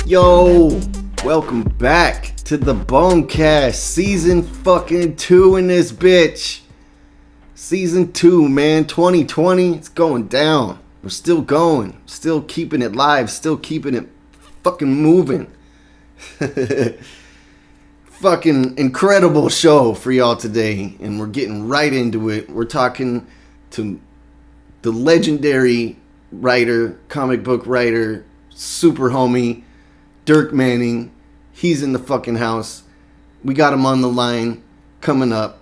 Yo, welcome back to the Bonecast, season fucking 2 in this bitch. Season 2, man, 2020, it's going down. We're still going, still keeping it live, still keeping it fucking moving. Fucking incredible show for y'all today, and we're getting right into it. We're talking to the legendary writer, comic book writer, super homie, Dirk Manning. He's in the fucking house. We got him on the line coming up.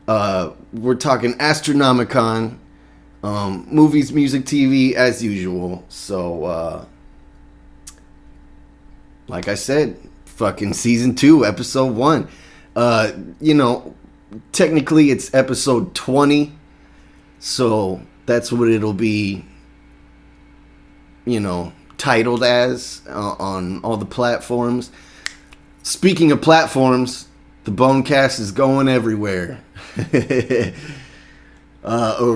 We're talking Astronomicon, movies, music, TV, as usual. So, like I said, fucking season 2, episode 1. Technically it's episode 20. So that's what it'll be, titled as on all the platforms. Speaking of platforms, the Bonecast is going everywhere.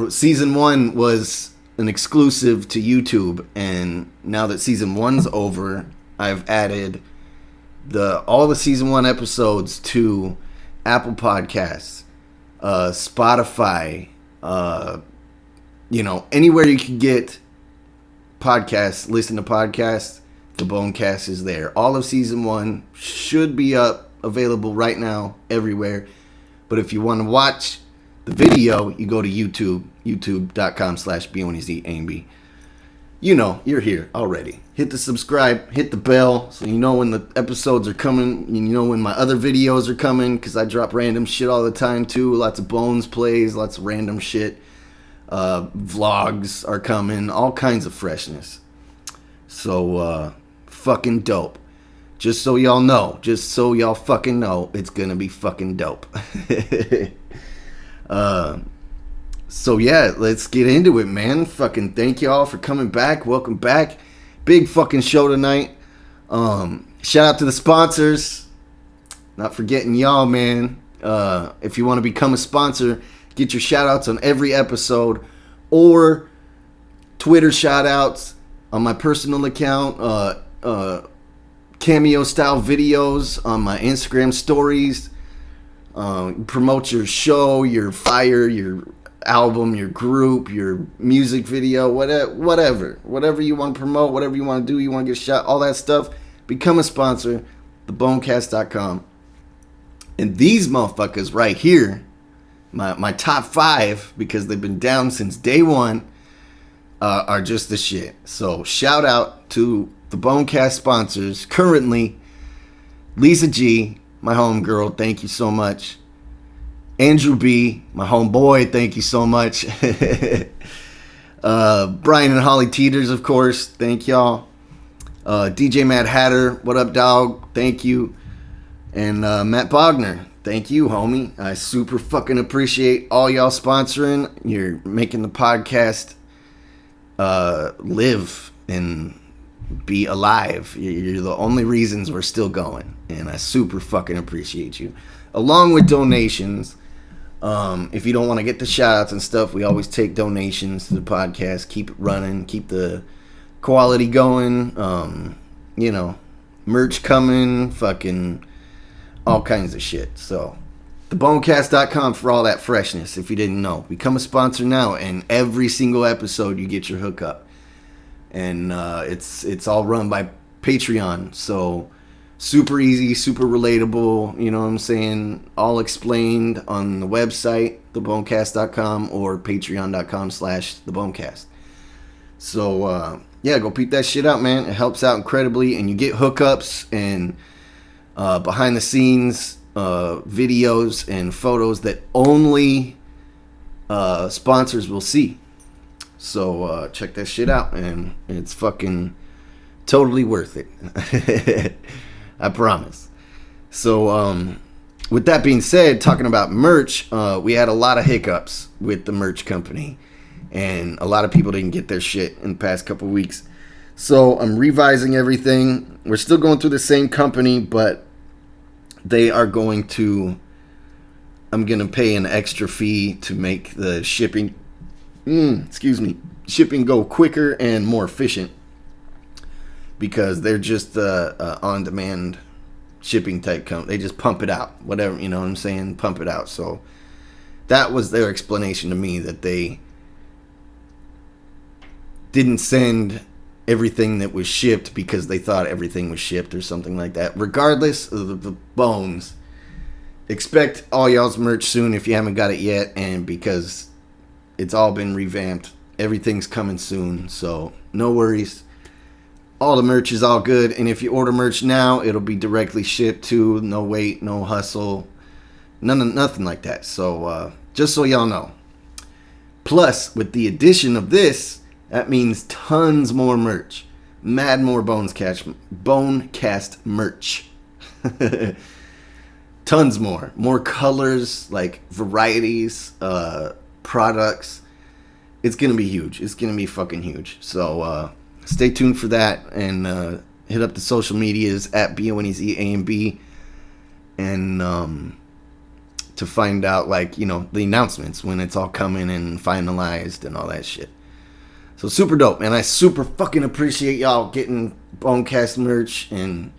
Season 1 was an exclusive to YouTube, and now that season 1's over, I've added all the season 1 episodes to Apple Podcasts, Spotify, anywhere you can get podcasts, listen to podcasts, the Bonecast is there. All of season 1 should be up, available right now, everywhere. But if you want to watch the video, you go to YouTube, youtube.com/BonezDubb. You're here already. Hit the subscribe, hit the bell, so you know when the episodes are coming. You know when my other videos are coming, because I drop random shit all the time too. Lots of Bones plays, lots of random shit. Vlogs are coming, all kinds of freshness. So, fucking dope. Just so y'all know, just so y'all fucking know, it's gonna be fucking dope. So yeah, let's get into it, man. Fucking thank y'all for coming back. Welcome back. Big fucking show tonight. Shout out to the sponsors. Not forgetting y'all, man. If you want to become a sponsor, get your shout outs on every episode, or Twitter shout outs on my personal account, cameo style videos on my Instagram stories. Promote your show, your fire, your album, your group, your music video, whatever you want to promote, whatever you want to do, you want to get a shot, all that stuff. Become a sponsor, thebonecast.com. And these motherfuckers right here, my top 5, because they've been down since day 1, are just the shit. So shout out to the Bonecast sponsors currently: Lisa G, my homegirl, thank you so much. Andrew B, my homeboy, thank you so much. Brian and Holly Teeters, of course, thank y'all. DJ Mad Hatter, what up, dog? Thank you. And Matt Bogner, thank you, homie. I super fucking appreciate all y'all sponsoring. You're making the podcast live and be alive. You're the only reasons we're still going, and I super fucking appreciate you. Along with donations, if you don't want to get the shout outs and stuff, we always take donations to the podcast, keep it running, keep the quality going, merch coming, fucking all kinds of shit. So thebonecast.com for all that freshness. If you didn't know, become a sponsor now, and every single episode you get your hookup. And it's all run by Patreon, so super easy, super relatable, you know what I'm saying? All explained on the website, thebonecast.com, or patreon.com/thebonecast. So yeah, go peep that shit out, man. It helps out incredibly, and you get hookups and behind the scenes videos and photos that only sponsors will see. So check that shit out, and it's fucking totally worth it. I promise. So with that being said, talking about merch, we had a lot of hiccups with the merch company, and a lot of people didn't get their shit in the past couple weeks. So I'm revising everything. We're still going through the same company, but they are going to, I'm going to pay an extra fee to make the shipping shipping go quicker and more efficient. because they're just on-demand shipping type company. They just pump it out, whatever, you know what I'm saying? Pump it out. So that was their explanation to me, that they didn't send everything that was shipped because they thought everything was shipped or something like that. Regardless of the bones, expect all y'all's merch soon if you haven't got it yet, and because it's all been revamped, everything's coming soon, so no worries. All the merch is all good, and if you order merch now, it'll be directly shipped to, no wait, no hustle, nothing like that. So just so y'all know. Plus, with the addition of this, that means tons more merch. Mad more Bonecast merch. Tons more. More colors, like varieties, products. It's going to be huge. It's going to be fucking huge. So stay tuned for that, and hit up the social medias at BONEZAMB, and to find out, like, you know, the announcements when it's all coming and finalized and all that shit. So super dope, man. I super fucking appreciate y'all getting Bonecast merch and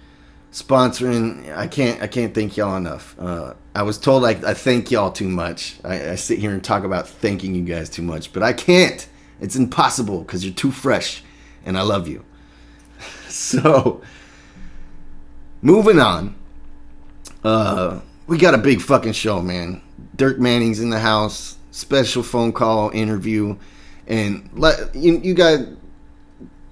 sponsoring. I can't thank y'all enough. I was told I thank y'all too much. I sit here and talk about thanking you guys too much, but I can't. It's impossible because you're too fresh, and I love you. So, moving on. We got a big fucking show, man. Dirk Manning's in the house. Special phone call interview. And you got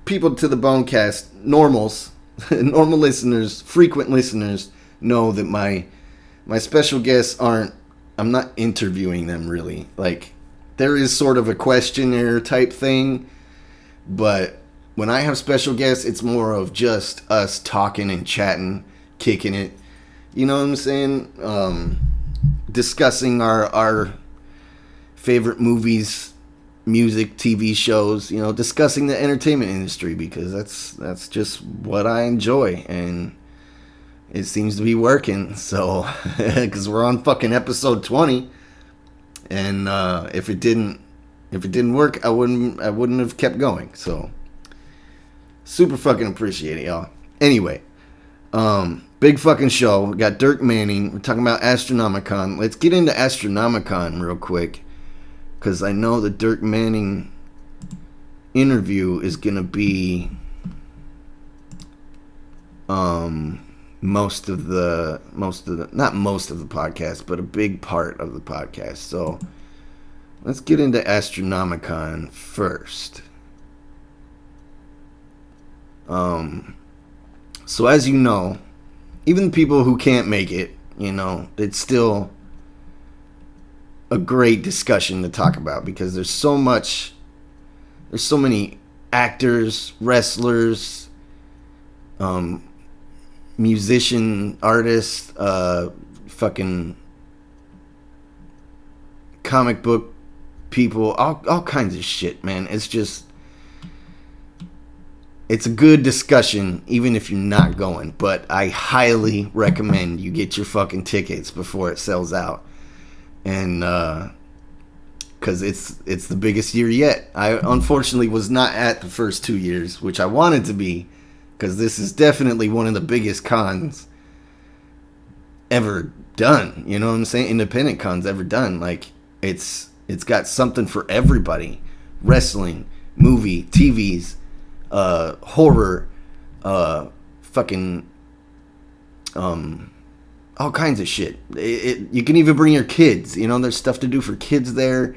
people to the Bonecast, normals, normal listeners, frequent listeners, know that my special guests I'm not interviewing them really. Like, there is sort of a questionnaire type thing, but when I have special guests, it's more of just us talking and chatting, kicking it. You know what I'm saying? Discussing our favorite movies, music, TV shows, you know, discussing the entertainment industry, because that's just what I enjoy, and it seems to be working. So, because we're on fucking episode 20, and if it didn't work, I wouldn't have kept going. So, super fucking appreciate it, y'all. Anyway, big fucking show. We got Dirk Manning. We're talking about Astronomicon. Let's get into Astronomicon real quick, because I know the Dirk Manning interview is going to be not most of the podcast, but a big part of the podcast. So let's get into Astronomicon first. So as you know, even the people who can't make it, you know, it's still a great discussion to talk about, because there's so many actors, wrestlers, musician, artists, fucking comic book people, all kinds of shit, man. It's a good discussion, even if you're not going. But I highly recommend you get your fucking tickets before it sells out. And because it's the biggest year yet. I unfortunately was not at the first 2 years, which I wanted to be, because this is definitely one of the biggest cons ever done. You know what I'm saying? Independent cons ever done. Like, it's got something for everybody: wrestling, movie, TVs, horror, fucking all kinds of shit. You can even bring your kids. You know, there's stuff to do for kids there.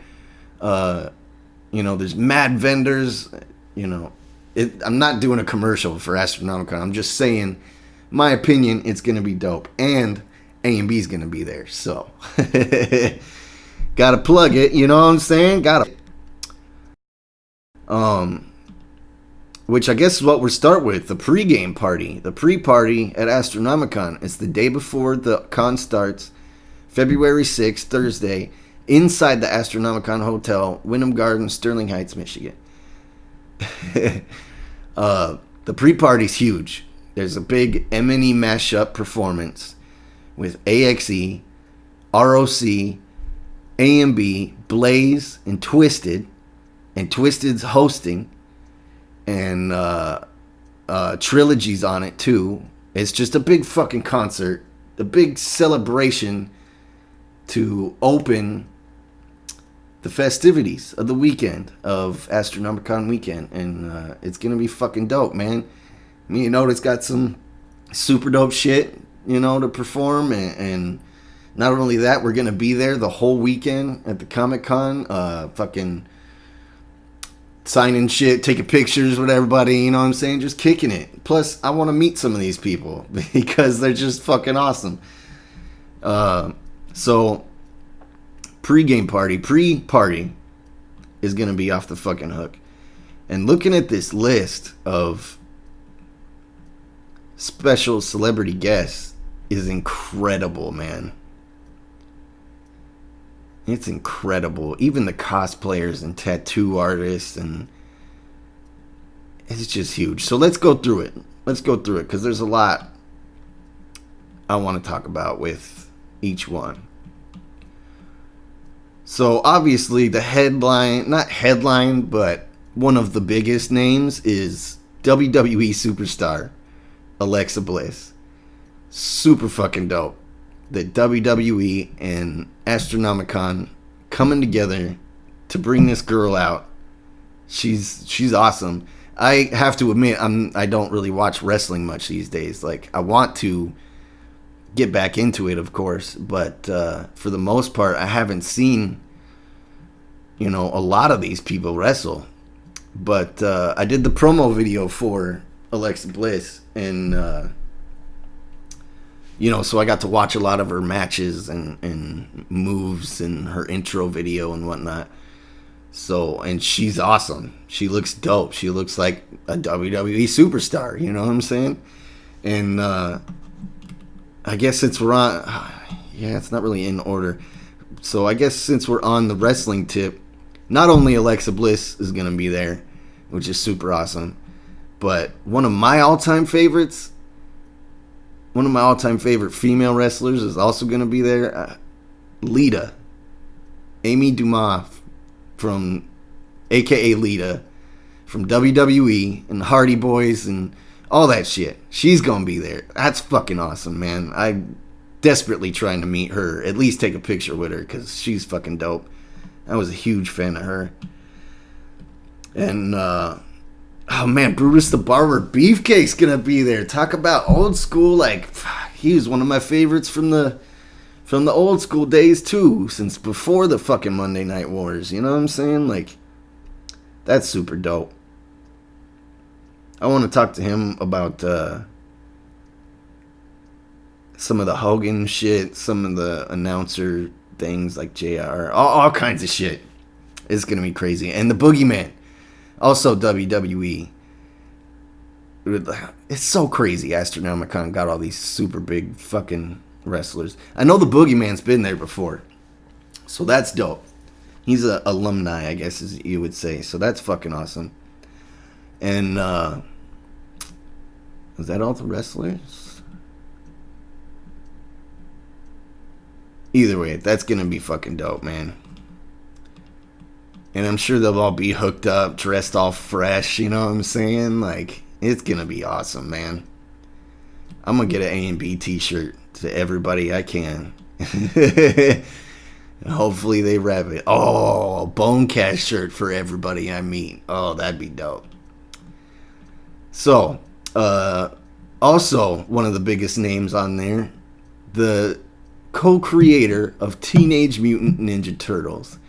You know, there's mad vendors. You know, I'm not doing a commercial for Astronomicon. I'm just saying, my opinion, it's going to be dope. And A&B's going to be there. So, gotta plug it. You know what I'm saying? Which I guess is what we'll start with, the pregame party. The pre-party at Astronomicon. It's the day before the con starts, February 6th, Thursday, inside the Astronomicon Hotel, Wyndham Gardens, Sterling Heights, Michigan. The pre-party's huge. There's a big M&E mashup performance with AXE, ROC, A&B, Blaze, and Twisted's hosting. And trilogies on it too. It's just a big fucking concert, a big celebration to open the festivities of the weekend of Astronomicon weekend, and it's gonna be fucking dope, man. Me and Otis got some super dope shit, to perform, and not only that, we're gonna be there the whole weekend at the Comic-Con, fucking signing shit, taking pictures with everybody, you know what I'm saying? Just kicking it. Plus, I want to meet some of these people because they're just fucking awesome. So, pre-party is going to be off the fucking hook. And looking at this list of special celebrity guests is incredible, man. It's incredible. Even the cosplayers and tattoo artists, and it's just huge. So let's go through it. Because there's a lot I want to talk about with each one. So obviously not headline, but one of the biggest names is WWE superstar Alexa Bliss. Super fucking dope that WWE and Astronomicon coming together to bring this girl out. She's awesome. I have to admit, I don't really watch wrestling much these days. Like, I want to get back into it, of course, but for the most part, I haven't seen, a lot of these people wrestle. But I did the promo video for Alexa Bliss, and so I got to watch a lot of her matches and moves and her intro video and whatnot. So, and she's awesome. She looks dope. She looks like a WWE superstar, you know what I'm saying? And I guess since we're on, it's not really in order. So I guess since we're on the wrestling tip, not only Alexa Bliss is going to be there, which is super awesome, but one of my all-time favorite female wrestlers is also going to be there. Lita. Amy Dumas from AKA Lita from WWE and the Hardy Boys and all that shit. She's going to be there. That's fucking awesome, man. I'm desperately trying to meet her. At least take a picture with her because she's fucking dope. I was a huge fan of her. And, oh man, Brutus the Barber Beefcake's gonna be there. Talk about old school, he was one of my favorites from the old school days too, since before the fucking Monday Night Wars, you know what I'm saying? Like, that's super dope. I want to talk to him about some of the Hogan shit, some of the announcer things like JR, all kinds of shit. It's gonna be crazy. And the Boogeyman, also WWE. It's so crazy. Astronomicon got all these super big fucking wrestlers. I know the Boogeyman's been there before, so that's dope. He's an alumni, I guess, as you would say. So that's fucking awesome. And is that all the wrestlers? Either way, that's gonna be fucking dope, man. And I'm sure they'll all be hooked up, dressed all fresh, you know what I'm saying? Like, it's going to be awesome, man. I'm going to get an A and B t-shirt to everybody I can. And hopefully they rep it. Oh, a Bonecast shirt for everybody I meet. Oh, that'd be dope. So, also, one of the biggest names on there, the co-creator of Teenage Mutant Ninja Turtles.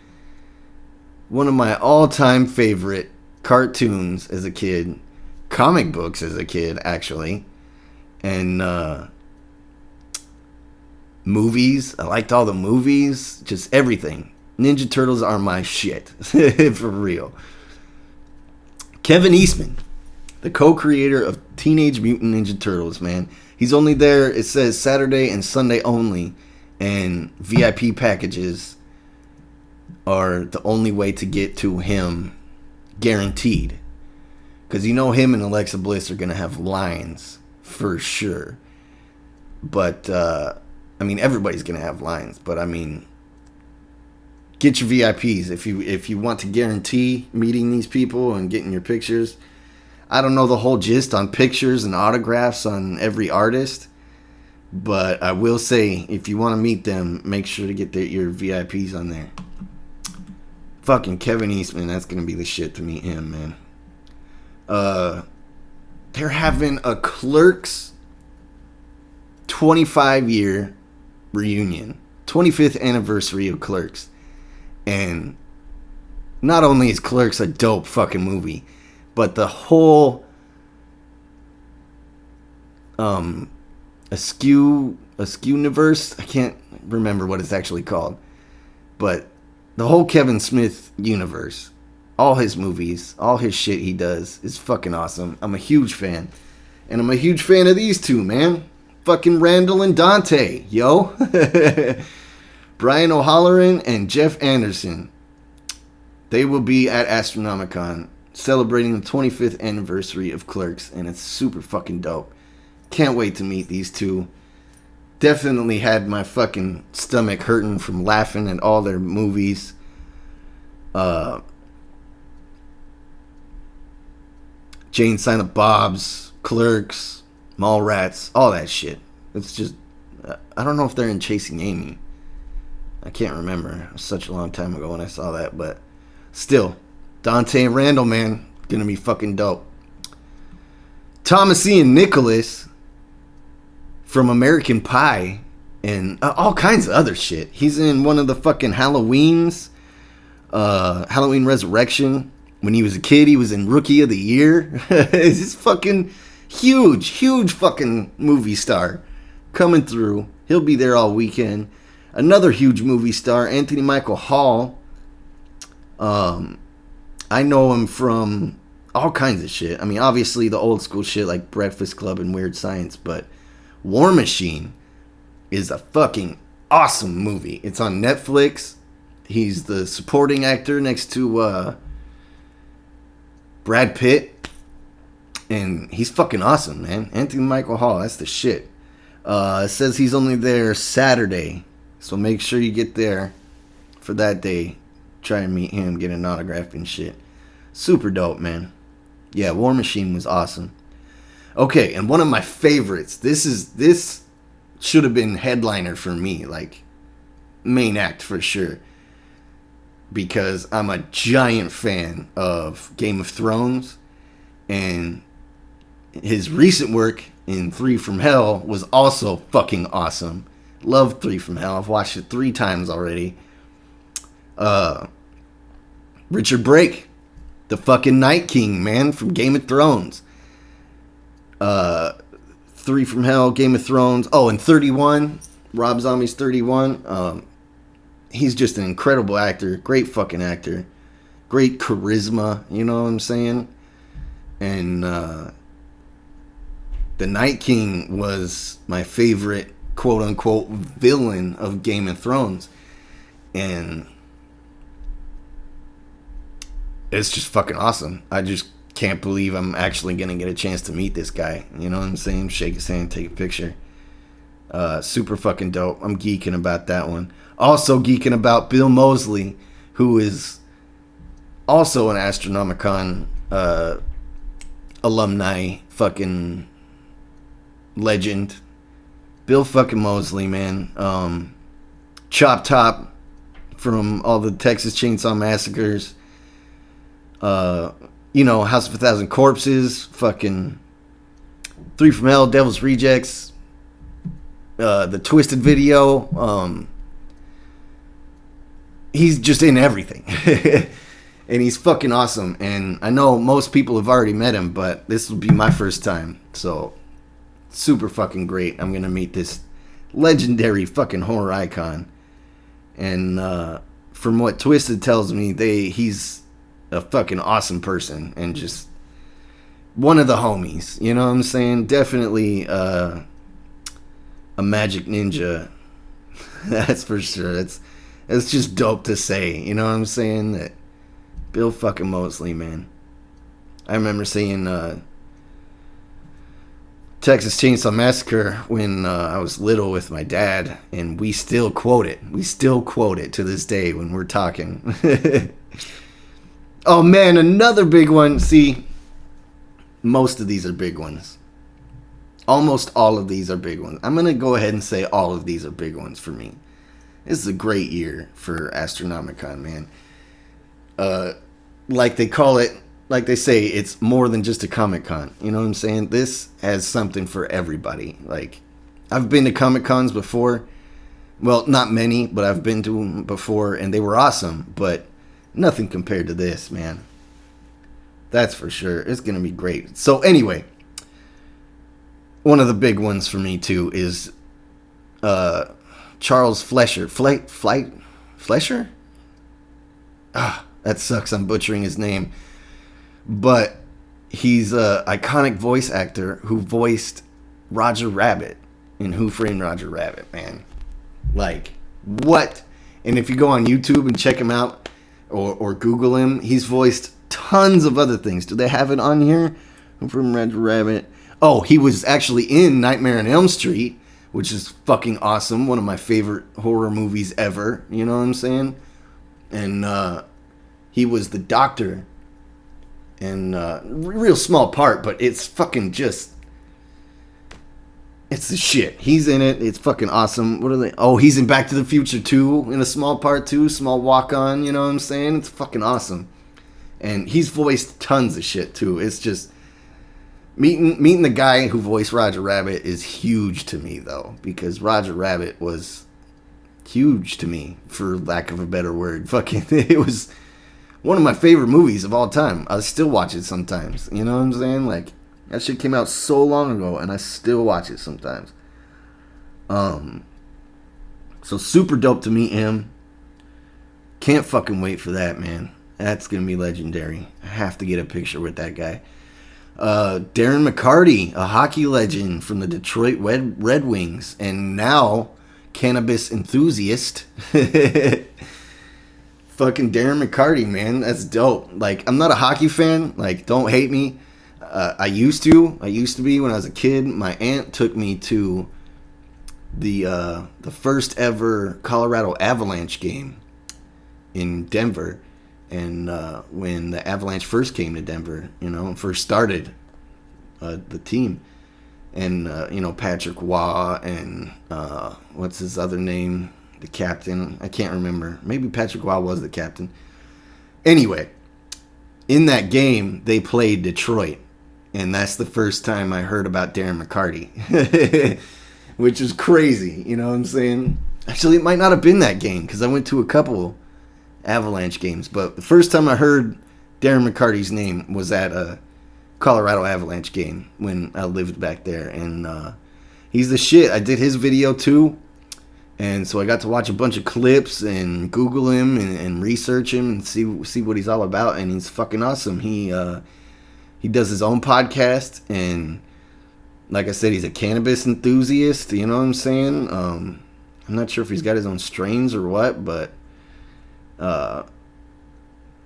One of my all-time favorite cartoons as a kid, comic books as a kid, actually, and movies. I liked all the movies, just everything. Ninja Turtles are my shit, for real. Kevin Eastman, the co-creator of Teenage Mutant Ninja Turtles, man. He's only there, it says Saturday and Sunday only, and VIP packages are the only way to get to him, guaranteed. Because him and Alexa Bliss are going to have lines, for sure. But, everybody's going to have lines. But, get your VIPs. If you want to guarantee meeting these people and getting your pictures, I don't know the whole gist on pictures and autographs on every artist, but I will say, if you want to meet them, make sure to get your VIPs on there. Fucking Kevin Eastman, that's going to be the shit to meet him, man. They're having a Clerks 25-year reunion. 25th anniversary of Clerks. And not only is Clerks a dope fucking movie, but the whole Askew-niverse, I can't remember what it's actually called, but the whole Kevin Smith universe, all his movies, all his shit he does is fucking awesome. I'm a huge fan. And I'm a huge fan of these two, man. Fucking Randall and Dante, yo. Brian O'Halloran and Jeff Anderson. They will be at Astronomicon celebrating the 25th anniversary of Clerks, and it's super fucking dope. Can't wait to meet these two. Definitely had my fucking stomach hurting from laughing at all their movies. Jane Silent Bob's, Clerks, Mallrats, all that shit. It's just, I don't know if they're in Chasing Amy. I can't remember. It was such a long time ago when I saw that, but still, Dante and Randall, man, gonna be fucking dope. Thomas Ian Nicholas from American Pie and all kinds of other shit. He's in one of the fucking Halloweens, Halloween Resurrection. When he was a kid, he was in Rookie of the Year. He's this fucking huge fucking movie star coming through. He'll be there all weekend. Another huge movie star, Anthony Michael Hall. I know him from all kinds of shit. I mean, obviously the old school shit like Breakfast Club and Weird Science, but War Machine is a fucking awesome movie. It's on Netflix. He's the supporting actor next to Brad Pitt, and he's fucking awesome, man. Anthony Michael Hall, that's the shit. It says he's only there Saturday, so make sure you get there for that day. Try and meet him, get an autograph and shit. Super dope, man. Yeah, War Machine was awesome. Okay, and one of my favorites. This should have been headliner for me, like main act for sure, because I'm a giant fan of Game of Thrones, and his recent work in 3 from Hell was also fucking awesome. Love 3 from Hell. I've watched it 3 times already. Richard Brake, the fucking Night King, man, from Game of Thrones. 3 from Hell, Game of Thrones. Oh, and 31. Rob Zombie's 31. He's just an incredible actor. Great fucking actor. Great charisma, you know what I'm saying? And the Night King was my favorite quote-unquote villain of Game of Thrones. And it's just fucking awesome. I just can't believe I'm actually going to get a chance to meet this guy. You know what I'm saying? Shake his hand, take a picture. Super fucking dope. I'm geeking about that one. Also geeking about Bill Moseley, who is also an Astronomicon alumni fucking legend. Bill fucking Moseley, man. Chop Top from all the Texas Chainsaw Massacres. House of a Thousand Corpses, fucking 3 from Hell, Devil's Rejects, the Twisted video. He's just in everything. And he's fucking awesome. And I know most people have already met him, but this will be my first time. So, super fucking great. I'm going to meet this legendary fucking horror icon. And from what Twisted tells me, he's a fucking awesome person and just one of the homies, you know what I'm saying? Definitely a magic ninja. That's for sure. It's just dope to say, you know what I'm saying? That Bill fucking Moseley, man. I remember seeing Texas Chainsaw Massacre when I was little with my dad, and we still quote it. We still quote it to this day when we're talking. Oh man, another big one. See, most of these are big ones. Almost all of these are big ones. I'm going to go ahead and say all of these are big ones for me. This is a great year for Astronomicon, man. Like they call it, like they say, it's more than just a Comic-Con. You know what I'm saying? This has something for everybody. Like, I've been to Comic-Cons before. Well, not many, but I've been to them before, and they were awesome. But nothing compared to this, man. That's for sure. It's going to be great. So, anyway, one of the big ones for me, too, is Charles Fleischer. Fleischer? Ah, that sucks. I'm butchering his name. But he's an iconic voice actor who voiced Roger Rabbit in Who Framed Roger Rabbit, man. Like, what? And if you go on YouTube and check him out or Google him, he's voiced tons of other things. Do they have it on here? Who Framed Roger Rabbit? Oh, he was actually in Nightmare on Elm Street, which is fucking awesome. One of my favorite horror movies ever. You know what I'm saying? And he was the doctor. And real small part, but it's fucking just... It's the shit. He's in it. It's fucking awesome. What are they? Oh, he's in Back to the Future 2 in a small part too. Small walk-on, you know what I'm saying? It's fucking awesome. And he's voiced tons of shit too. It's just... Meeting the guy who voiced Roger Rabbit is huge to me, though. Because Roger Rabbit was huge to me, for lack of a better word. Fucking... It was one of my favorite movies of all time. I still watch it sometimes. You know what I'm saying? Like... That shit came out so long ago, and I still watch it sometimes. So super dope to meet him. Can't fucking wait for that, man. That's gonna be legendary. I have to get a picture with that guy. Darren Mccarty, a hockey legend from the Detroit Red Wings, and now cannabis enthusiast. Fucking Darren McCarty, man. That's dope. Like, I'm not a hockey fan. Like, don't hate me. I used to be when I was a kid. My aunt took me to the first ever Colorado Avalanche game in Denver, and when the Avalanche first came to Denver, you know, and first started the team, and you know, Patrick Waugh and what's his other name, the captain? I can't remember. Maybe Patrick Waugh was the captain. Anyway, in that game they played Detroit. And that's the first time I heard about Darren McCarty, which is crazy, you know what I'm saying? Actually, it might not have been that game, because I went to a couple Avalanche games. But the first time I heard Darren McCarty's name was at a Colorado Avalanche game when I lived back there. And he's the shit. I did his video, too. And so I got to watch a bunch of clips and Google him and research him and see what he's all about. And he's fucking awesome. He does his own podcast, and like I said, he's a cannabis enthusiast, you know what I'm saying? I'm not sure if he's got his own strains or what, but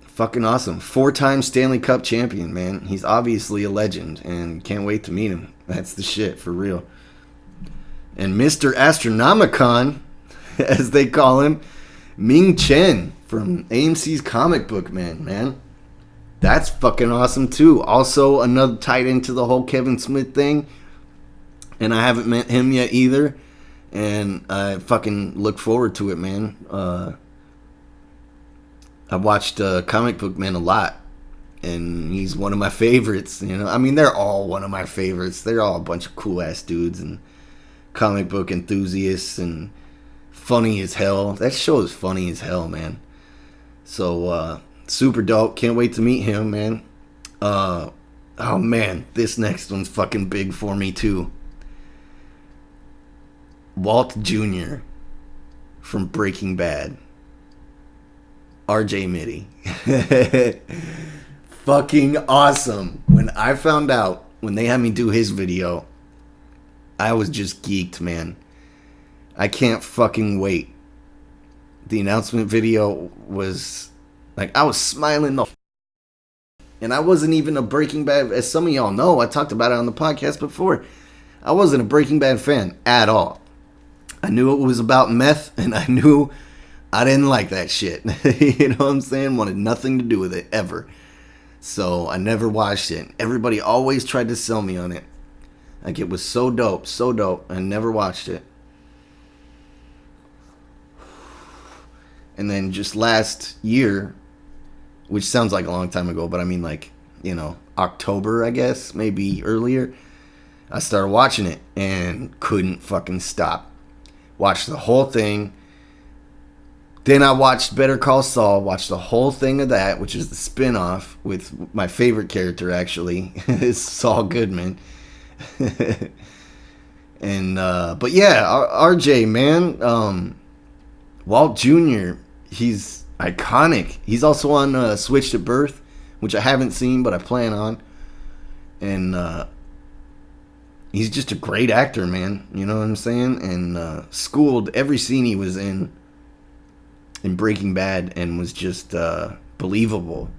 fucking awesome. 4-time Stanley Cup champion, man. He's obviously a legend, and can't wait to meet him. That's the shit, for real. And Mr. Astronomicon, as they call him, Ming Chen from AMC's Comic Book Man. That's fucking awesome, too. Also, another tied into the whole Kevin Smith thing. And I haven't met him yet either. And I fucking look forward to it, man. I watched Comic Book Man a lot. And he's one of my favorites, you know. I mean, they're all one of my favorites. They're all a bunch of cool-ass dudes and comic book enthusiasts and funny as hell. That show is funny as hell, man. So, super dope. Can't wait to meet him, man. Oh, man. This next one's fucking big for me, too. Walt Jr. from Breaking Bad. RJ Mitty. Fucking awesome. When I found out, when they had me do his video, I was just geeked, man. I can't fucking wait. The announcement video was... Like, I was smiling and I wasn't even a Breaking Bad, as some of y'all know, I talked about it on the podcast before. I wasn't a Breaking Bad fan at all. I knew it was about meth, and I knew I didn't like that shit. You know what I'm saying? Wanted nothing to do with it, ever. So I never watched it. Everybody always tried to sell me on it. Like, it was so dope, so dope. I never watched it. And then just last year, which sounds like a long time ago, but I mean, like, you know, October, I guess, maybe earlier, I started watching it and couldn't fucking stop. Watched the whole thing. Then I watched Better Call Saul, watched the whole thing of that, which is the spinoff with my favorite character, actually, is Saul Goodman. And, but yeah, RJ, man, Walt Jr., he's iconic. He's also on Switched at Birth, which I haven't seen, but I plan on. And he's just a great actor, man. You know what I'm saying? And schooled every scene he was in Breaking Bad and was just believable.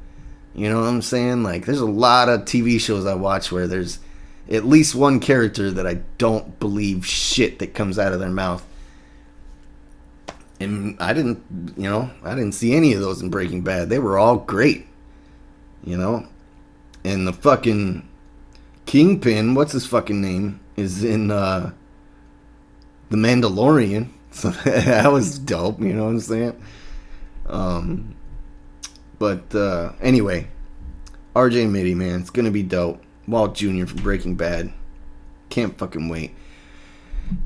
You know what I'm saying? Like, there's a lot of TV shows I watch where there's at least one character that I don't believe shit that comes out of their mouth. And I didn't see any of those in Breaking Bad. They were all great. You know? And the fucking Kingpin, what's his fucking name, is in The Mandalorian. So that was dope, you know what I'm saying? But anyway, RJ and Mitty, man, it's gonna be dope. Walt Jr. from Breaking Bad. Can't fucking wait.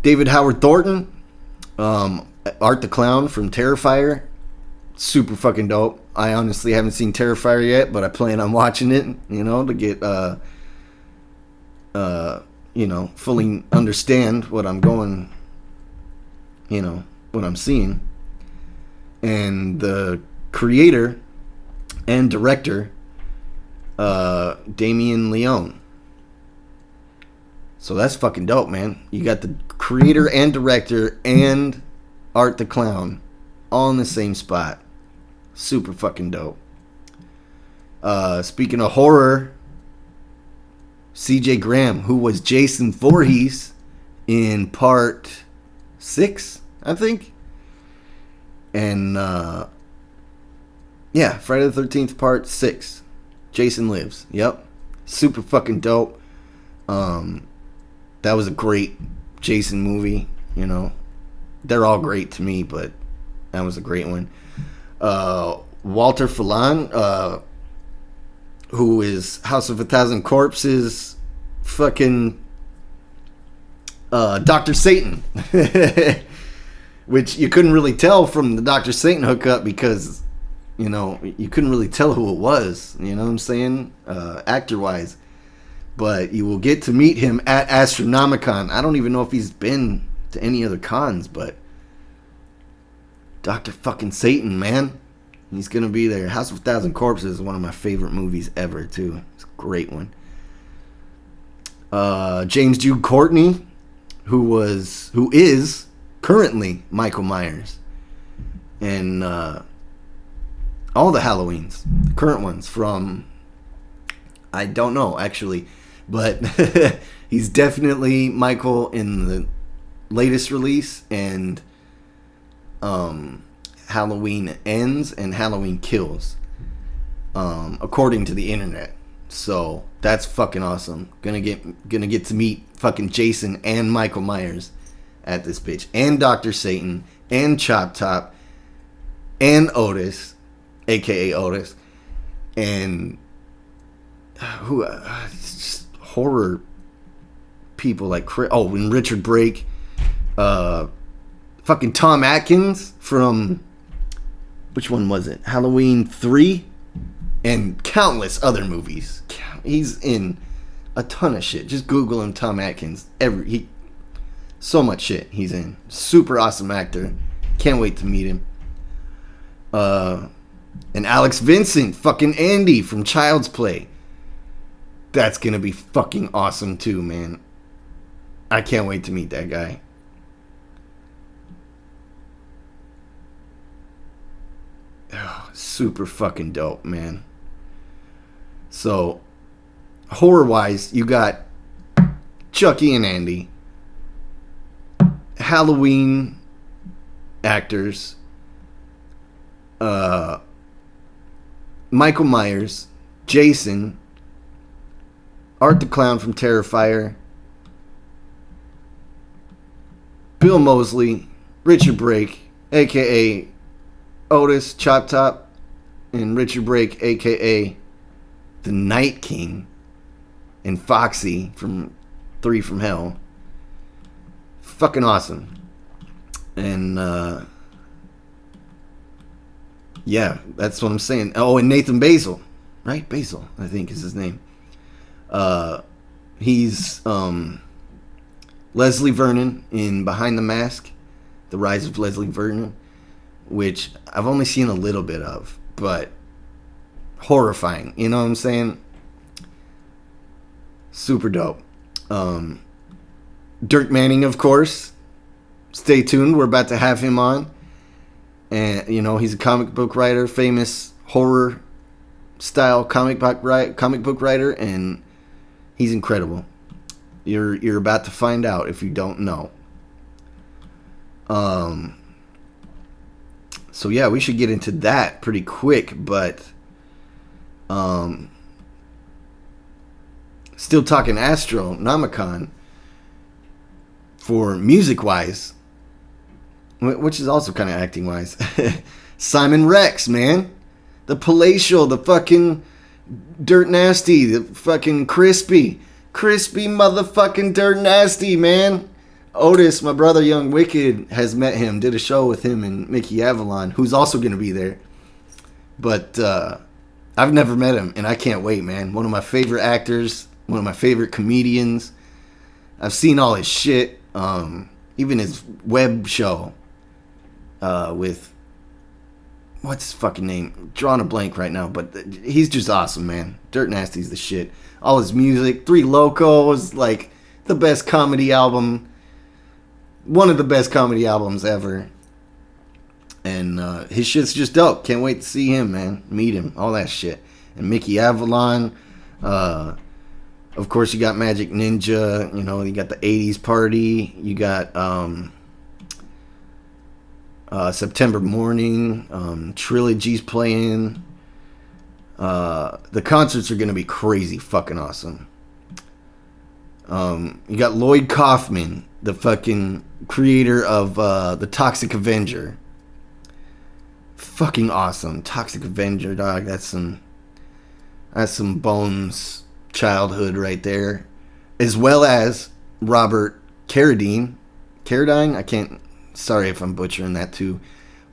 David Howard Thornton, Art the Clown from Terrifier. Super fucking dope. I honestly haven't seen Terrifier yet, but I plan on watching it, you know, to get fully understand what I'm going, you know, what I'm seeing. And the creator and director, Damien Leone. So that's fucking dope, man. You got the creator and director and Art the Clown all in the same spot. Super fucking dope. Speaking of horror, CJ Graham, who was Jason Voorhees in part 6, I think. And, yeah, Friday the 13th, part 6. Jason Lives. Yep. Super fucking dope. That was a great Jason movie, you know. They're all great to me, but that was a great one. Walter Fallan, who is House of a Thousand Corpses, fucking Dr. Satan. Which you couldn't really tell from the Dr. Satan hookup because, you know, you couldn't really tell who it was, you know what I'm saying, actor-wise. But you will get to meet him at Astronomicon. I don't even know if he's been to any other cons, but Dr. fucking Satan, man. He's going to be there. House of a Thousand Corpses is one of my favorite movies ever, too. It's a great one. James Jude Courtney, who is currently Michael Myers. And all the Halloweens, the current ones from, I don't know, actually. But he's definitely Michael in the latest release, and Halloween Ends and Halloween Kills, according to the internet. So that's fucking awesome. Gonna get to meet fucking Jason and Michael Myers at this bitch, and Dr. Satan, and Chop Top, and Otis, aka Otis, and who? It's just horror people like and Richard Brake, fucking Tom Atkins from, which one was it? Halloween 3, and countless other movies. He's in a ton of shit. Just Google him, Tom Atkins. So much shit he's in. Super awesome actor. Can't wait to meet him. And Alex Vincent, fucking Andy from Child's Play. That's gonna be fucking awesome too, man. I can't wait to meet that guy. Oh, super fucking dope, man. So, horror-wise, you got Chucky and Andy, Halloween actors, Michael Myers, Jason, Art the Clown from Terrifier, Bill Moseley, Richard Brake, a.k.a. Otis, Chop Top, and Richard Brake, a.k.a. the Night King, and Foxy from 3 from Hell. Fucking awesome. And, yeah, that's what I'm saying. Oh, and Nathan Basil. Right? Basil, I think is his name. He's Leslie Vernon in Behind the Mask, The Rise of Leslie Vernon, which I've only seen a little bit of, but horrifying. You know what I'm saying? Super dope. Dirk Manning, of course. Stay tuned. We're about to have him on. And, you know, he's a comic book writer, famous horror style comic book writer, and he's incredible. You're about to find out if you don't know. So yeah, we should get into that pretty quick, but still talking Astronomicon for music wise, which is also kind of acting wise. Simon Rex, man. The Palatial, the fucking Dirt Nasty, the fucking Crispy motherfucking Dirt Nasty, man. Otis, my brother Young Wicked, has met him, did a show with him and Mickey Avalon, who's also going to be there. But I've never met him, and I can't wait, man. One of my favorite actors, one of my favorite comedians. I've seen all his shit, even his web show with... what's his fucking name? Drawing a blank right now, but he's just awesome, man. Dirt Nasty's the shit. All his music, Three Locos, like the best comedy album, one of the best comedy albums ever. And his shit's just dope. Can't wait to see him, man. Meet him, all that shit. And Mickey Avalon, of course you got Magic Ninja, you know, you got the 80s Party, you got September Morning, Trilogy's playing. The concerts are going to be crazy fucking awesome. You got Lloyd Kaufman, the fucking creator of the Toxic Avenger. Fucking awesome. Toxic Avenger, dog. That's some Bones childhood right there. As well as Robert Carradine. I can't... sorry if I'm butchering that too.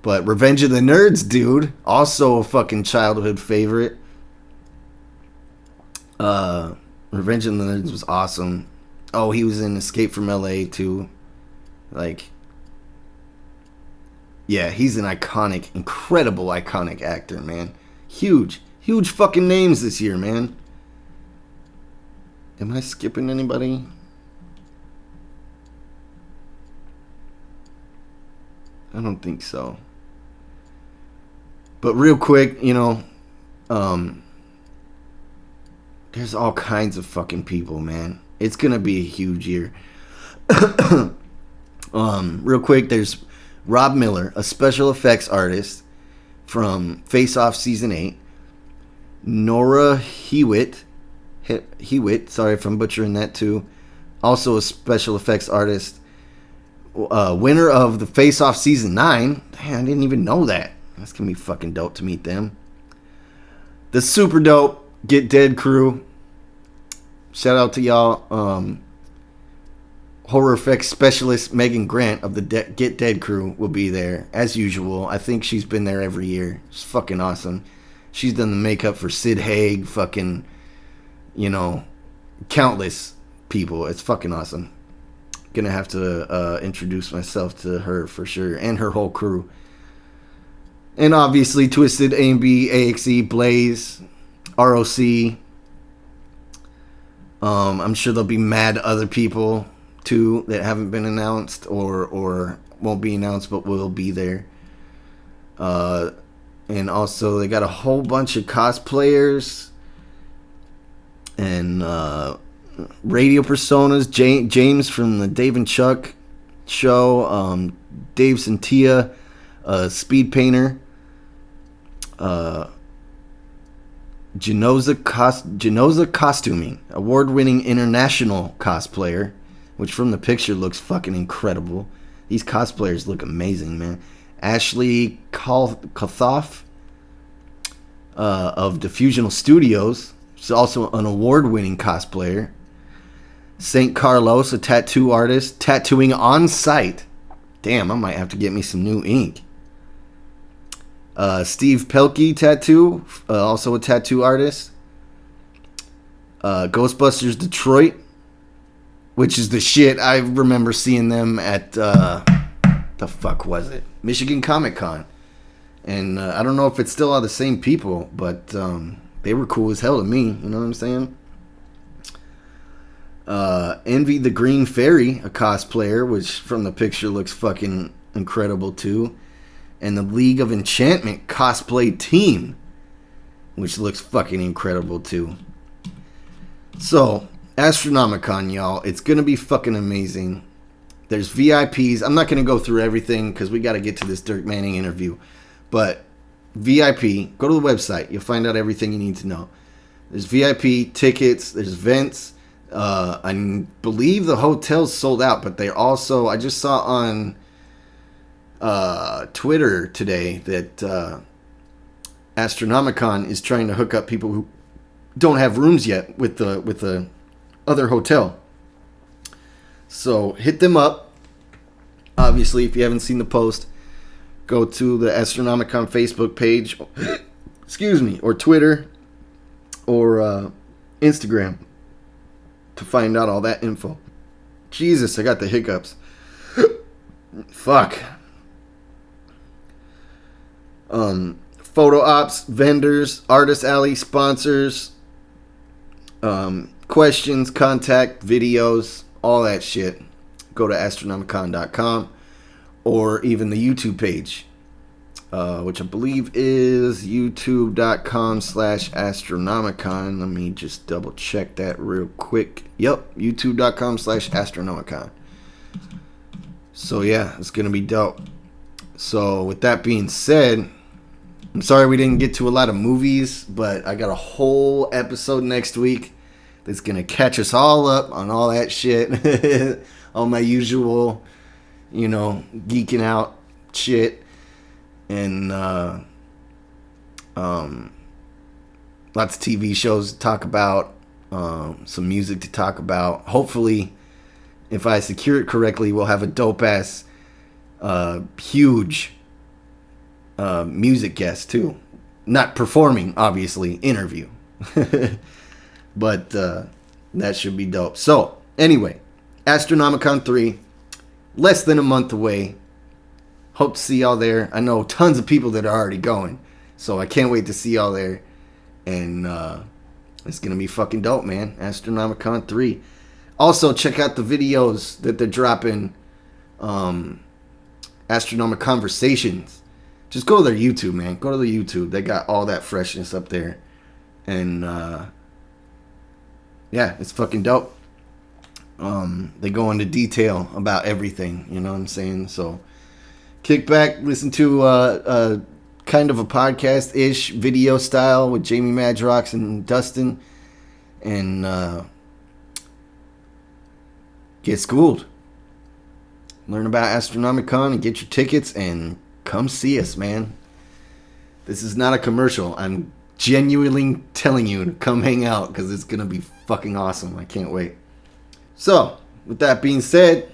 But Revenge of the Nerds, dude. Also a fucking childhood favorite. Revenge of the Nerds was awesome. Oh, he was in Escape from LA too. Like... yeah, he's an iconic, incredible iconic actor, man. Huge fucking names this year, man. Am I skipping anybody? I don't think so. But real quick, you know, there's all kinds of fucking people, man. It's gonna be a huge year. Real quick, there's Rob Miller, a special effects artist from Face Off Season 8. Nora Hewitt, sorry if I'm butchering that too. Also a special effects artist. Winner of the Face Off Season 9. Damn, I didn't even know that. That's going to be fucking dope to meet them. The super dope Get Dead crew. Shout out to y'all. Horror effects specialist Megan Grant of the Get Dead crew will be there, as usual. I think she's been there every year. It's fucking awesome. She's done the makeup for Sid Haig, fucking, you know, countless people. It's fucking awesome. Gonna have to introduce myself to her for sure, and her whole crew. And obviously Twisted, A&B, AXE, Blaze, ROC. I'm sure there'll be mad other people too that haven't been announced or won't be announced but will be there. And also they got a whole bunch of cosplayers and radio personas. James from the Dave and Chuck show, Dave Santia, speed painter, Genoza Costuming, award-winning international cosplayer, which from the picture looks fucking incredible. These cosplayers look amazing, man. Ashley Kothoff of Diffusional Studios. She's also an award-winning cosplayer. St. Carlos, a tattoo artist, tattooing on site. Damn, I might have to get me some new ink. Steve Pelkey Tattoo, also a tattoo artist. Ghostbusters Detroit, which is the shit. I remember seeing them at, the fuck was it? Michigan Comic Con. And I don't know if it's still all the same people, but they were cool as hell to me. You know what I'm saying? Envy the Green Fairy, a cosplayer, which from the picture looks fucking incredible too. And the League of Enchantment cosplay team, which looks fucking incredible too. So, Astronomicon, y'all, it's gonna be fucking amazing. There's VIPs. I'm not gonna go through everything because we got to get to this Dirk Manning interview. But VIP, go to the website. You'll find out everything you need to know. There's VIP tickets. There's events. I believe the hotel's sold out, but they also, I just saw on Twitter today that Astronomicon is trying to hook up people who don't have rooms yet with the other hotel. So hit them up. Obviously, if you haven't seen the post, go to the Astronomicon Facebook page, excuse me, or Twitter, or Instagram to find out all that info. Jesus, I got the hiccups. Fuck. Photo ops, vendors, Artist Alley sponsors, questions, contact, videos, all that shit. Go to astronomicon.com or even the YouTube page, which I believe is youtube.com/astronomicon. Let me just double check that real quick. Yep, youtube.com/astronomicon. So yeah, it's going to be dope. So with that being said, I'm sorry we didn't get to a lot of movies, but I got a whole episode next week that's going to catch us all up on all that shit. All my usual, geeking out shit. And lots of TV shows to talk about. Some music to talk about. Hopefully, if I secure it correctly, we'll have a dope-ass, huge music guest, too. Not performing, obviously. Interview. But that should be dope. So, anyway, Astronomicon 3, less than a month away. Hope to see y'all there. I know tons of people that are already going, so I can't wait to see y'all there. And it's going to be fucking dope, man. Astronomicon 3. Also, check out the videos that they're dropping. Astronomic Conversations. Just go to their YouTube, man. Go to the YouTube. They got all that freshness up there. And yeah, it's fucking dope. They go into detail about everything, you know what I'm saying? So kick back, listen to a kind of a podcast-ish video style with Jamie Madrox and Dustin, and get schooled. Learn about Astronomicon and get your tickets and come see us, man. This is not a commercial. I'm genuinely telling you to come hang out because it's going to be fucking awesome. I can't wait. So, with that being said,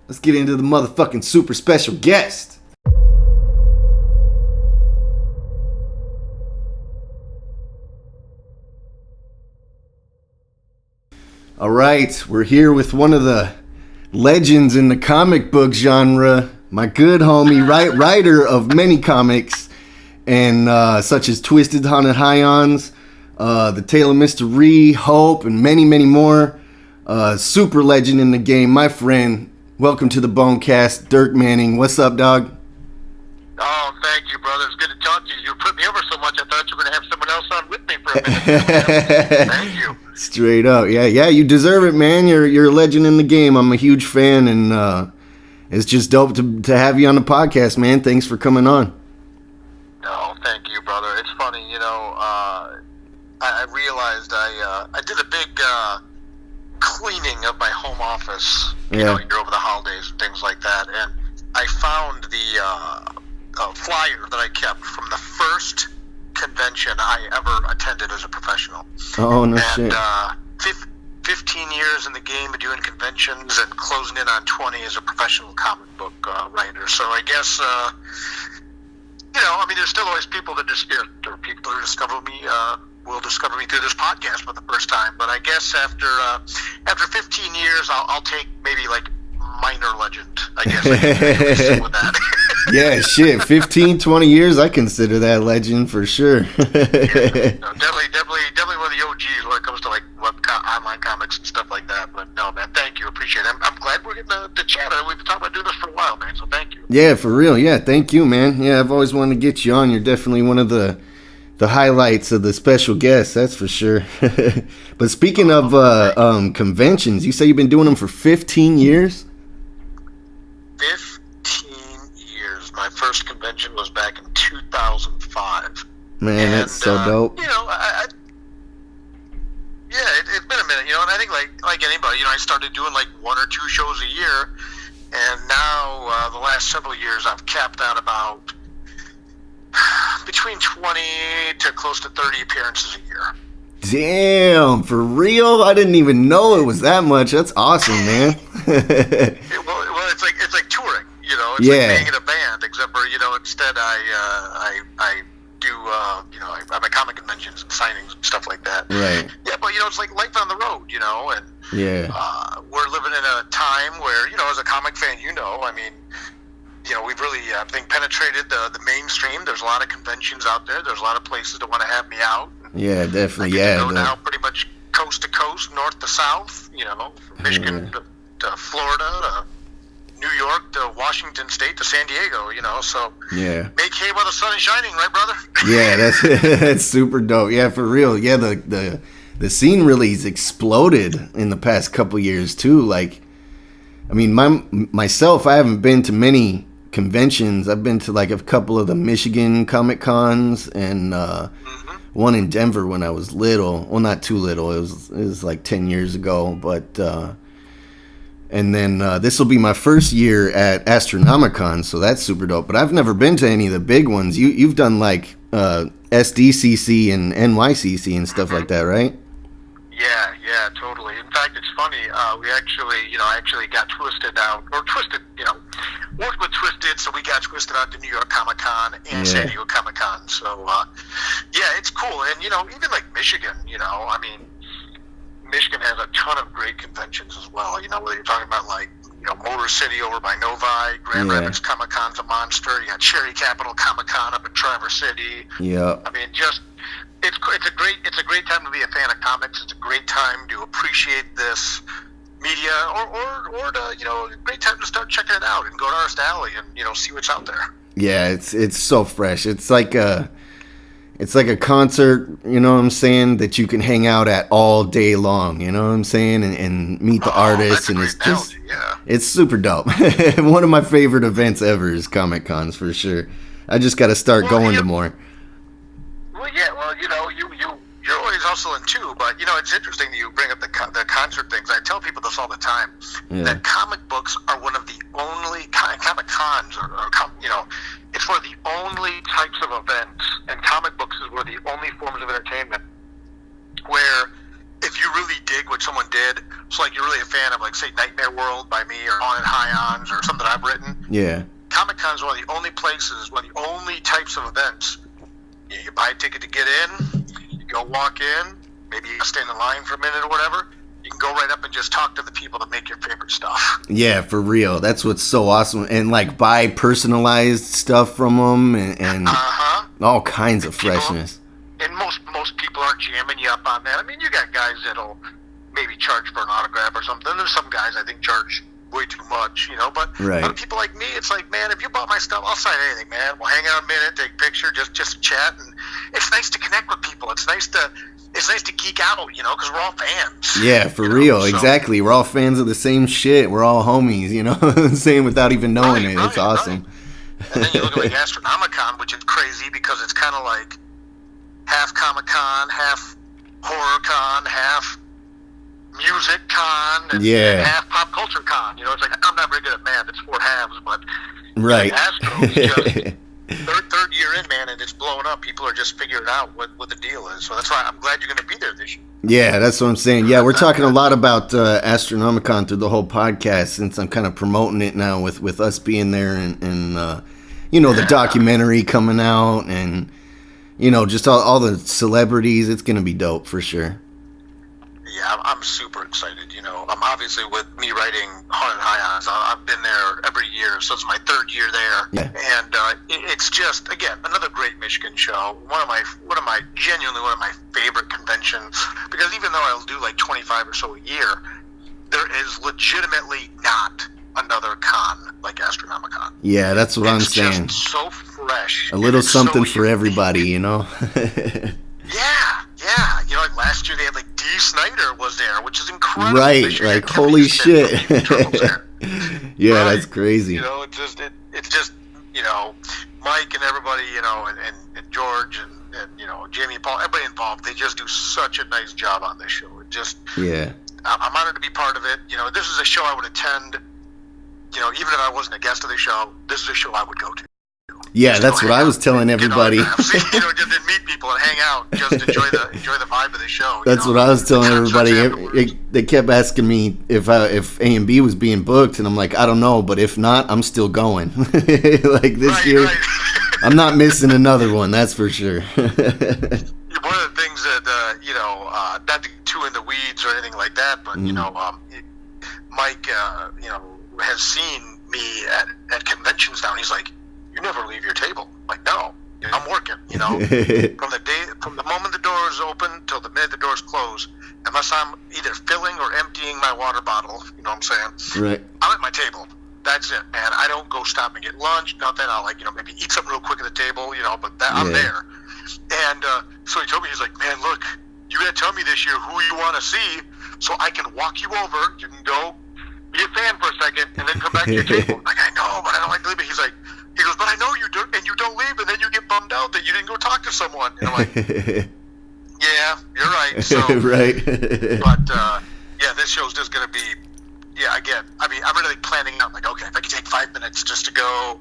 let's get into the motherfucking super special guest. All right, we're here with one of the legends in the comic book genre, my good homie, writer of many comics, and such as Twisted Haunted High-ons, The Tale of Mr. Ree, Hope, and many, many more. Super legend in the game, my friend. Welcome to the Bonecast, Dirk Manning. What's up, dog? Oh, thank you, brother. It's good to talk to you. You put me over so much, I thought you were going to have someone else on with me for a minute. Thank you. Straight up. Yeah, you deserve it, man. You're a legend in the game. I'm a huge fan, and it's just dope to have you on the podcast, man. Thanks for coming on. No, thank you, brother. It's funny, I realized I did a big cleaning of my home office, you know, over the holidays and things like that, and I found the flyer that I kept from the first convention I ever attended as a professional. Oh, no and, shit. 15 years in the game of doing conventions and closing in on 20 as a professional comic book writer. So I guess, there's still always people that people who discover me, will discover me through this podcast for the first time. But I guess after 15 years, I'll take maybe like minor legend, I guess. I can sit with that. Yeah, shit. 15, 20 years, I consider that legend for sure. Definitely one of the OGs when it comes to like online comics and stuff like that. But no, man, thank you, appreciate it. I'm glad we're getting to chat. We've been talking about doing this for a while, man. So thank you. Yeah, for real. Yeah, thank you, man. Yeah, I've always wanted to get you on. You're definitely one of the highlights of the special guests, that's for sure. But speaking of conventions, you say you've been doing them for 15 years? 15 years. My first convention was back in 2005. Man, that's so dope. It's been a minute, and I think like anybody, I started doing like 1 or 2 shows a year, and now the last several years I've capped out about between 20 to close to 30 appearances a year. Damn, for real? I didn't even know it was that much. That's awesome, man. well, it's like touring, It's like being in a band, except for instead I do I'm at comic conventions and signings and stuff like that. Right. Yeah, but it's like life on the road, and we're living in a time where as a comic fan, we've really, I think, penetrated the mainstream. There's a lot of conventions out there. There's a lot of places that want to have me out. Yeah, definitely. I go now pretty much coast to coast, north to south, from Michigan to Florida to New York to Washington State to San Diego, so make hay while the sun is shining, right, brother? Yeah, that's super dope. Yeah, for real. Yeah, the scene really has exploded in the past couple years too. Like, I mean, myself, I haven't been to many conventions. I've been to like a couple of the Michigan Comic Cons and one in Denver when I was little. Well, not too little. It was like 10 years ago. But and then this will be my first year at Astronomicon, so that's super dope. But I've never been to any of the big ones. You've done like SDCC and NYCC and stuff like that, right? Yeah, totally. In fact, it's funny. We actually, I actually got worked with Twisted, so we got Twisted out to New York Comic Con and San Diego Comic Con. So, it's cool. And, even like Michigan, Michigan has a ton of great conventions as well. Whether you're talking about like, Motor City over by Novi, Grand Rapids Comic Con's a monster. You got Cherry Capital Comic Con up in Traverse City. Yeah. I mean, it's a great time to be a fan of comics. It's a great time to appreciate this media, or to, great time to start checking it out and go to Artist Alley and see what's out there. Yeah, it's so fresh. It's like a concert, you know what I'm saying, that you can hang out at all day long, you know what I'm saying, and meet the artists, and it's super dope. One of my favorite events ever is Comic Cons for sure. I just got to start going to more. You're always hustling too, but it's interesting that you bring up the concert things. I tell people this all the time, that comic books are one of the only comic cons, it's one of the only types of events, and comic books is one of the only forms of entertainment where if you really dig what someone did, so like you're really a fan of like say Nightmare World by me or On and High-ons or something I've written. Yeah. Comic Cons is one of the only places, one of the only types of events. You buy a ticket to get in, you go walk in, maybe you stand in line for a minute or whatever. You can go right up and just talk to the people that make your favorite stuff. Yeah, for real. That's what's so awesome. And like buy personalized stuff from them and all kinds of freshness. And most people aren't jamming you up on that. I mean, you got guys that'll maybe charge for an autograph or something. There's some guys I think charge way too much, but people like me, it's like, man, if you bought my stuff, I'll sign anything, man. We'll hang out a minute, take a picture, just chat, and it's nice to connect with people. It's nice to geek out, because we're all fans. Yeah, for real, exactly. We're all fans of the same shit. We're all homies, same without even knowing it. It's awesome. And then you look at like Astronomicon, which is crazy because it's kind of like half Comic-Con, half horror con, half music con, and half pop culture con. You know, it's like, I'm not very good at math. It's 4 halves, but right. Astro's just third year in, man, and it's blowing up. People are just figuring out what the deal is. So that's why I'm glad you're going to be there this year. Yeah, that's what I'm saying. Yeah, we're talking a lot about Astronomicon through the whole podcast, since I'm kind of promoting it now with us being there and you know, the documentary coming out and, you know, just all the celebrities. It's going to be dope for sure. Yeah, I'm super excited. You know, I'm obviously, with me writing Haunted High-ons, I've been there every year, so it's my 3rd year there. Yeah. And it's just, again, another great Michigan show. Genuinely one of my favorite conventions, because even though I'll do like 25 or so a year, there is legitimately not another con like Astronomicon. Yeah, that's what I'm saying. It's just so fresh. A little something for everybody, you know? Yeah. You know, like last year they had like D. Snyder was there, which is incredible. Right, like holy shit. Yeah, right. That's crazy. You know, it's just, you know, Mike and everybody, you know, and George and you know, Jamie and Paul, everybody involved, they just do such a nice job on this show. It just, I'm honored to be part of it. You know, this is a show I would attend, you know, even if I wasn't a guest of the show, this is a show I would go to. Yeah, that's what I was telling everybody. You know, just meet people and hang out, just enjoy the vibe of the show. That's what I was telling everybody. They kept asking me if A&B was being booked, and I'm like, I don't know, but if not, I'm still going. Like this year, right. I'm not missing another one. That's for sure. One of the things that you know, not to get too in the weeds or anything like that, but you know, Mike, you know, has seen me at conventions now, and he's like, "You never leave your table." I'm like, no, I'm working. You know, from the moment the doors open till the minute the doors close, unless I'm either filling or emptying my water bottle, you know what I'm saying? Right. I'm at my table. That's it, man. I don't go stop and get lunch, nothing. I'll, like, you know, maybe eat something real quick at the table, you know, but I'm there. And so he told me, he's like, man, look, you got to tell me this year who you want to see so I can walk you over. You can go be a fan for a second and then come back to your table. I'm like, I know, but I don't like to leave it. He goes, but I know you do, and you don't leave, and then you get bummed out that you didn't go talk to someone. And I'm like, yeah, you're right. So, right. But, yeah, this show's just going to be, again, I mean, I'm really planning out, like, okay, if I could take 5 minutes just to go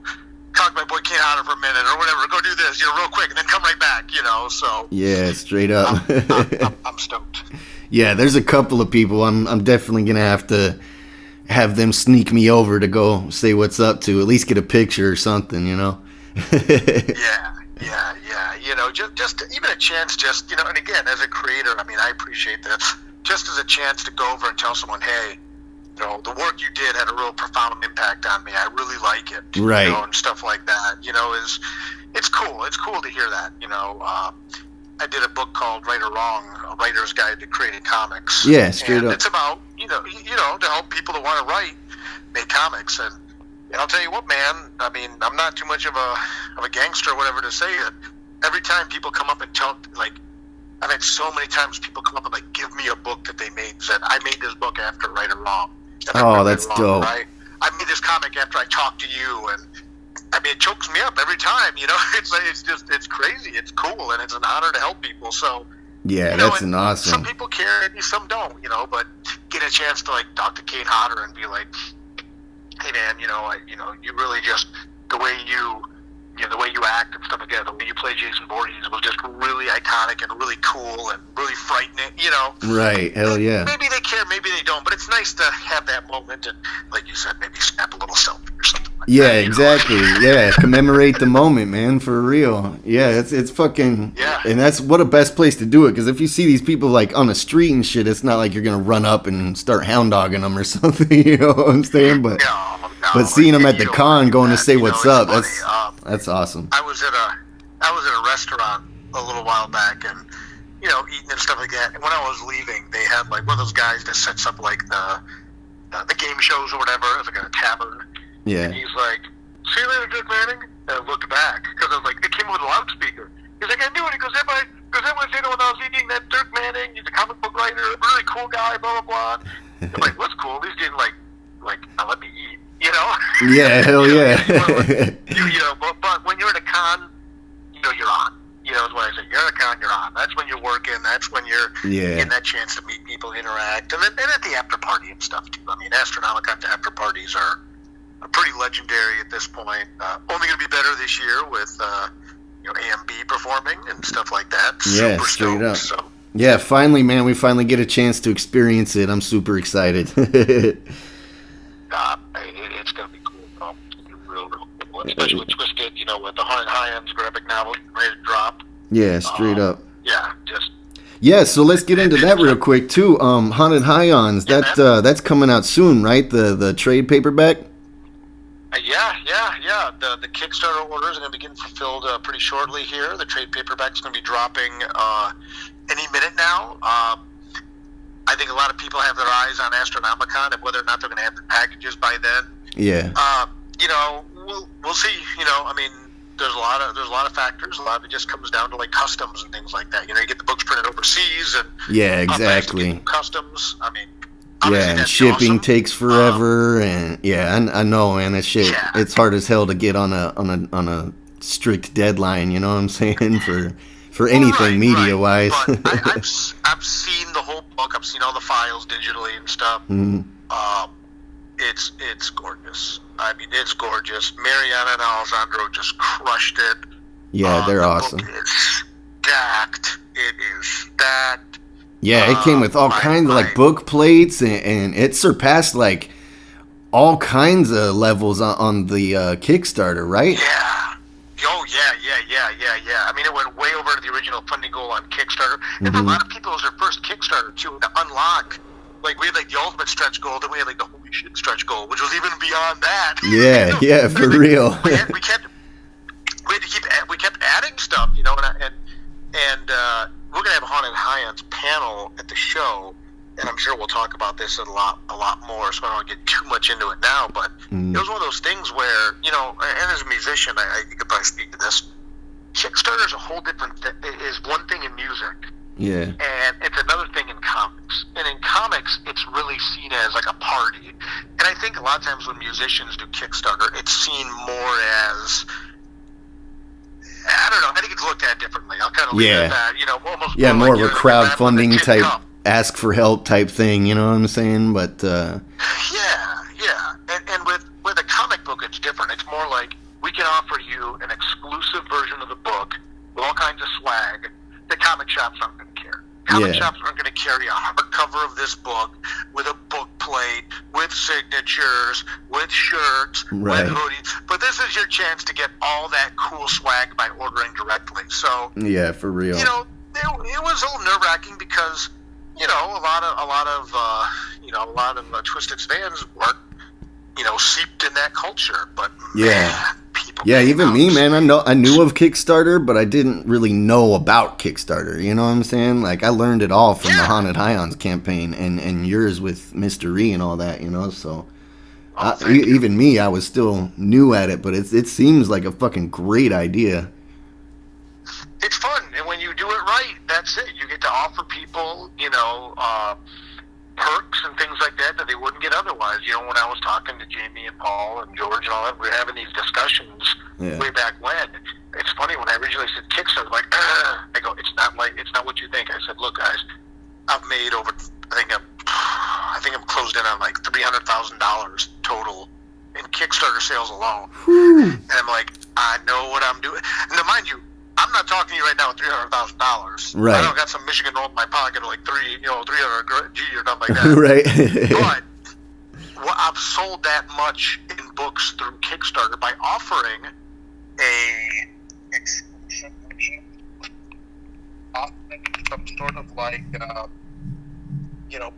talk my boy Kane Hodder for a minute or whatever, go do this, you know, real quick, and then come right back, you know, so. Yeah, straight up. I'm stoked. Yeah, there's a couple of people I'm definitely going to have them sneak me over to go say what's up to, at least get a picture or something, you know? Yeah. You know, just even a chance, just, you know, and again, as a creator, I mean, I appreciate this. Just as a chance to go over and tell someone, hey, you know, the work you did had a real profound impact on me. I really like it. Right. You know, and stuff like that, you know, it's cool. It's cool to hear that, you know. I did a book called Right or Wrong, A Writer's Guide to Creating Comics. Yeah, straight up. It's about, you know, to help people that want to write, make comics. And I'll tell you what, man, I mean, I'm not too much of a gangster or whatever to say it. Every time people come up and tell, like, I've had so many times people come up and, like, give me a book that they made, said, I made this book after Right or Wrong. Oh, that's dope. I made this comic after I talked to you, and I mean, it chokes me up every time, you know. It's crazy, it's cool, and it's an honor to help people. So yeah, that's an awesome. Some people care, maybe some don't, you know. But get a chance to, like, talk to Kane Hodder and be like, hey man, you really just the way you act and stuff like that, the way you play Jason Voorhees was just really iconic and really cool and really frightening, you know. Right, hell yeah. Maybe they care, maybe they don't, but it's nice to have that moment and, like you said, maybe snap a little selfie or something like that. Yeah, exactly. Yeah, commemorate the moment, man, for real. Yeah, it's fucking, and that's what a best place to do it, because if you see these people, like, on the street and shit, it's not like you're going to run up and start hound dogging them or something, you know what I'm saying? But seeing them at the con going to say what's up, that's awesome. I was at a restaurant a little while back, and, you know, eating and stuff like that. And when I was leaving, they had, like, one of those guys that sets up, like, the game shows or whatever. It was like a tavern. Yeah. And he's like, see you later, Dirk Manning. And I looked back because I was like, it came with a loudspeaker. He's like, I knew it. He goes, everyone said when I was eating that Dirk Manning, he's a comic book writer, really cool guy, blah blah blah. I'm like, what's cool? He's getting like, let me eat. You know? Yeah, hell yeah. You know, but when you're at a con, you know, you're on. You know, is what I say. You're at a con, you're on. getting that chance to meet people, interact, and at the after party and stuff too. I mean, Astronomicon's after parties are pretty legendary at this point. Only going to be better this year with AMB performing and stuff like that. Yeah, super straight up. So. Yeah, finally, man, we finally get a chance to experience it. I'm super excited. It's going to be cool. It's going to be real cool. Especially with Twisted, with the high-ons graphic novel ready to drop. Yeah, straight up. Yeah, just... Yeah, so let's get into that real quick, too. Haunted High-ons, that's coming out soon, right? The trade paperback? Yeah. The Kickstarter orders are going to begin fulfilled pretty shortly here. The trade paperback is going to be dropping any minute now. I think a lot of people have their eyes on Astronomicon and whether or not they're going to have the packages by then. Yeah. We'll see. I mean, there's a lot of factors. A lot of it just comes down to like customs and things like that. You get the books printed overseas and yeah, exactly. Customs. I mean. Yeah, and shipping takes forever, and I know, man. That shit, it's hard as hell to get on a strict deadline. You know what I'm saying for anything media wise. But I've seen the whole book. I've seen all the files digitally and stuff. Mm-hmm. It's gorgeous. I mean, it's gorgeous. Mariana and Alessandro just crushed it. Yeah, they're awesome. Book is stacked. It is stacked. Yeah, it came with all kinds of like book plates, and it surpassed like all kinds of levels on the Kickstarter, right? Yeah. Oh, yeah. I mean, it went way over the original funding goal on Kickstarter. And for a lot of people, it was their first Kickstarter, too, to unlock. Like, we had, like, the ultimate stretch goal, then we had, like, the holy shit stretch goal, which was even beyond that. Yeah, for real. We kept adding stuff, and we're going to have a Haunted High-ons panel at the show, and I'm sure we'll talk about this a lot more, so I don't want to get too much into it now, but it was one of those things where, and as a musician, I could probably speak to this, Kickstarter is a whole different is one thing in music. Yeah. And it's another thing in comics. And in comics, it's really seen as like a party. And I think a lot of times when musicians do Kickstarter, it's seen more as... I don't know. I think it's looked at differently. I'll kind of leave it at that. Almost more like of a crowdfunding type, ask for help type thing. You know what I'm saying? But yeah. And with a comic book, it's different. It's more like we can offer you an exclusive version of the book with all kinds of swag. The comic shops aren't going to care. Comic shops aren't going to carry a hardcover of this book with a book plate, with signatures, with shirts, with hoodies. But this is your chance to get all that cool swag by ordering directly. So yeah, for real. It was a little nerve-wracking because a lot of Twisted fans weren't seeped in that culture. But even me, man. I knew of Kickstarter, but I didn't really know about Kickstarter. You know what I'm saying? Like, I learned it all from the Haunted High-ons campaign and yours with Mystery and all that. So even me, I was still new at it, but it seems like a fucking great idea. It's fun, and when you do it right, that's it. You get to offer people, perks and things like that they wouldn't get otherwise. When I was talking to Jamie and Paul and George and all that, we were having these discussions way back when. It's funny, when I originally said Kickstarter, like, I go, it's not what you think. I said, look, guys, I've made over, I think I'm closed in on like $300,000 total in Kickstarter sales alone. And I'm like, I know what I'm doing. Now, mind you, I'm not talking to you right now with $300,000. Right. I don't got some Michigan roll in my pocket of like 300 G or something like that. Right. But I've sold that much in books through Kickstarter by offering some sort of like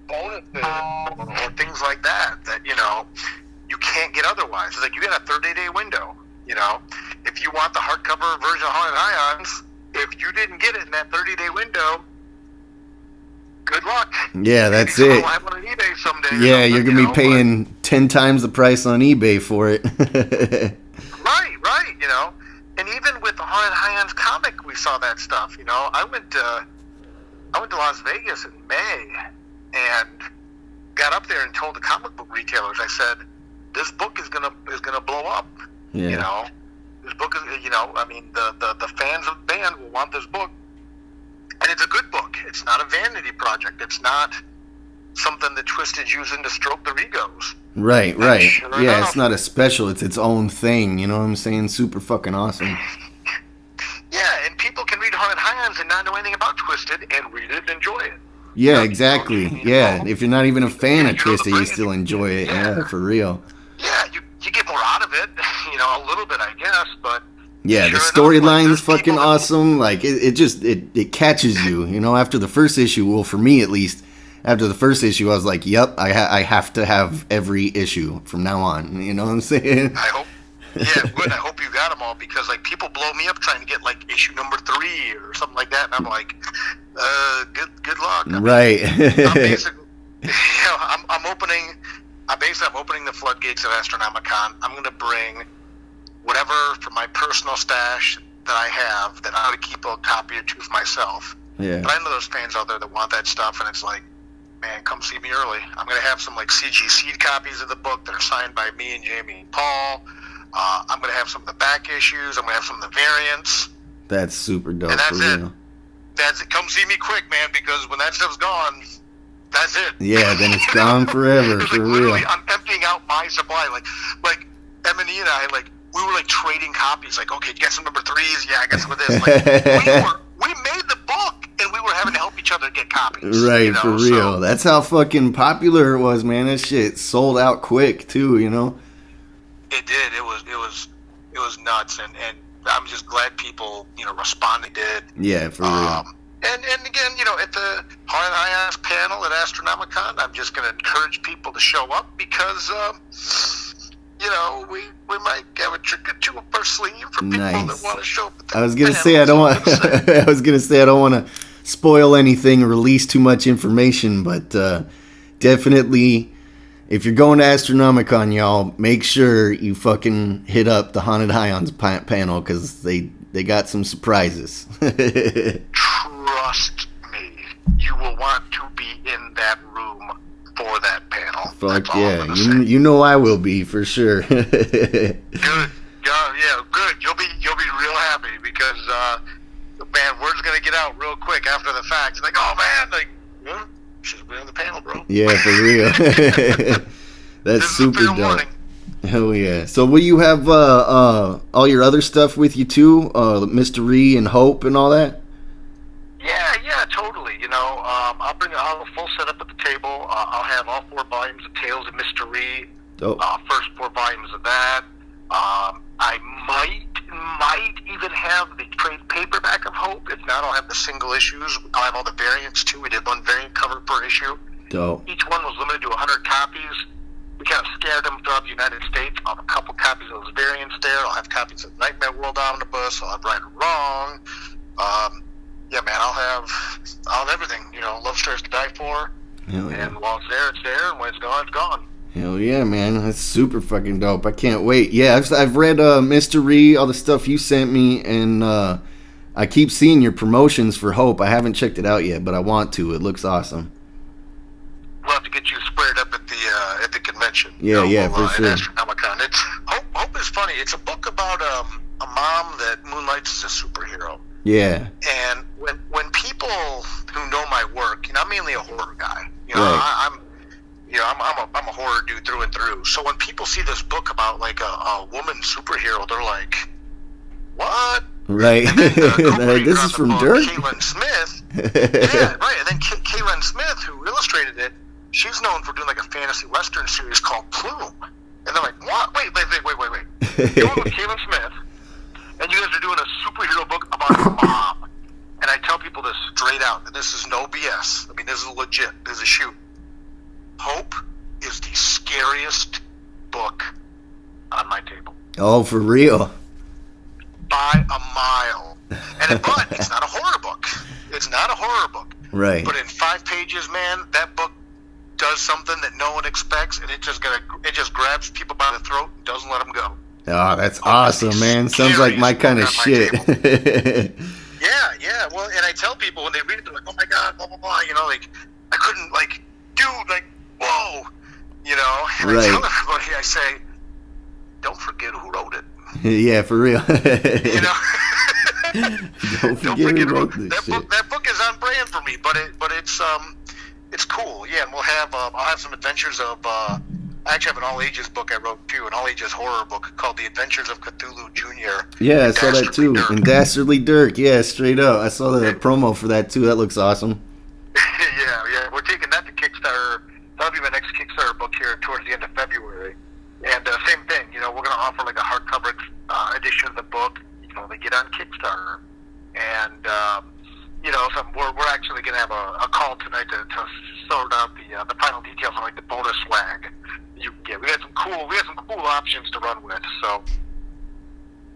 bonuses or things like that you can't get otherwise. It's like you got a 30-day window. If you want the hardcover version of Haunted High-ons, if you didn't get it in that 30-day window, good luck. Yeah, that's it. I'll have one on eBay someday. Yeah, you're going to be paying 10 times the price on eBay for it. Right. And even with the Haunted High-ons comic, we saw that stuff. I went to Las Vegas in May and got up there and told the comic book retailers, I said, this book is gonna blow up. Yeah. This book is, the fans of the band will want this book, and it's a good book. It's not a vanity project. It's not something that Twisted using to stroke their egos. Right. Sure Yeah, enough. it's not a special. It's its own thing. You know what I'm saying? Super fucking awesome. Yeah, and people can read Haunted High-ons and not know anything about Twisted and read it and enjoy it. Yeah, exactly. Yeah, if you're not even a fan of Twisted, you still enjoy it. Yeah, for real. Yeah, you get more out of it, a little bit, I guess, but... Yeah, the sure enough, storyline's there's fucking people that- awesome. Like, it catches you, after the first issue. Well, for me, at least, after the first issue, I was like, yep, I have to have every issue from now on. You know what I'm saying? I hope. Yeah, good. I hope you got them all, because like people blow me up trying to get like issue number 3 or something like that, and I'm like, good luck. I mean, Right. I'm basically, I'm opening. I'm opening the floodgates of Astronomicon. I'm going to bring whatever from my personal stash that I have that I'm going to keep a copy or two for myself. Yeah. But I know there's fans out there that want that stuff, and it's like, man, come see me early. I'm going to have some like CG seed copies of the book that are signed by me and Jamie and Paul. I'm going to have some of the back issues. I'm going to have some of the variants. That's super dope. And that's for it. real. That's it. Come see me quick, man, because when that stuff's gone, that's it. Yeah, then it's gone forever, It's for like, real. literally, I'm emptying out my supply. Like Emily and I, we were like trading copies. Like, okay, you got some number 3s? Yeah, I got some of this. Like, we made the book, and we were having to help each other get copies. Right, for real. So, That's how fucking popular it was, man. That shit sold out quick, too, it did. It was nuts, and I'm just glad people responded. Yeah, for real. And again, at the Haunted High-ons panel at Astronomicon, I'm just going to encourage people to show up because, we might have a trick or two up our sleeve for people that want to show up. At the I was gonna panel, say I don't so want. I was gonna say I don't want to spoil anything or release too much information, but definitely, if you're going to Astronomicon, y'all, make sure you fucking hit up the Haunted High-ons panel because they got some surprises. Trust me, you will want to be in that room for that panel. Fuck That's all yeah, I'm gonna say. you know I will be for sure. Good. Yeah, good. You'll be real happy because man, word's gonna get out real quick after the fact. It's like, oh man, should have been on the panel, bro. Yeah, for real. That's This is super a fair dope. warning. Hell yeah. So will you have all your other stuff with you too? Mystery and Hope and all that? Yeah, totally. I'll have a full setup at the table. I'll have all 4 volumes of Tales of Mystery. Dope. First 4 volumes of that. I might even have the trade paperback of Hope. If not, I'll have the single issues. I'll have all the variants too. We did 1 variant cover per issue. Dope. Each one was limited to 100 copies. We kind of scattered them throughout the United States. I'll have a couple copies of those variants there. I'll have copies of Nightmare World Omnibus. I'll have Right or Wrong. Yeah, man, I'll have everything. Love Stories to Die For. Hell yeah. And while it's there, it's there. And when it's gone, it's gone. Hell yeah, man. That's super fucking dope. I can't wait. Yeah, I've read Mystery, all the stuff you sent me, and I keep seeing your promotions for Hope. I haven't checked it out yet, but I want to. It looks awesome. We'll have to get you squared up at the convention. Yeah, for sure. At Astronomicon. Hope is funny. It's a book about a mom that moonlights as a superhero. Yeah. And when people who know my work, I'm mainly a horror guy. Right. I'm a horror dude through and through. So when people see this book about like a woman superhero, they're like, "What?" Right. And then, Like, this is from book, Dirk? Kaylin Smith. Yeah, right. And then Kaylin Smith, who illustrated it, she's known for doing like a fantasy western series called Plume. And they're like, "What? Wait. You're with Kaylin Smith, and you guys are doing a superhero book about her mom." And I tell people this straight out, and this is no BS. I mean, this is legit. This is a shoot. Hope is the scariest book on my table. Oh, for real? By a mile. But it's not a horror book. It's not a horror book. Right. But in 5 pages, man, that book does something that no one expects, and it just grabs people by the throat and doesn't let them go. Oh, that's awesome, man. Sounds like my kind of shit. Yeah. Well, and I tell people when they read it, they're like, "Oh my god, blah blah blah." Like I couldn't, dude, whoa, And Right. I tell everybody, I say, don't forget who wrote it. Yeah, for real. Don't forget to write this that book is on brand for me, but it's cool. Yeah, and I'll have some adventures of. I actually have an all-ages book I wrote, too, an all-ages horror book called The Adventures of Cthulhu Jr. Yeah, I saw that, too. And Dastardly Dirk, yeah, straight up. I saw the promo for that, too. That looks awesome. yeah. We're taking that to Kickstarter. That'll be my next Kickstarter book here towards the end of February. And same thing, we're going to offer, like, a hardcover edition of the book. They get on Kickstarter. And, so we're actually going to have a call tonight to sort out the final details on, like, the bonus swag you can get. We got some cool options to run with, so.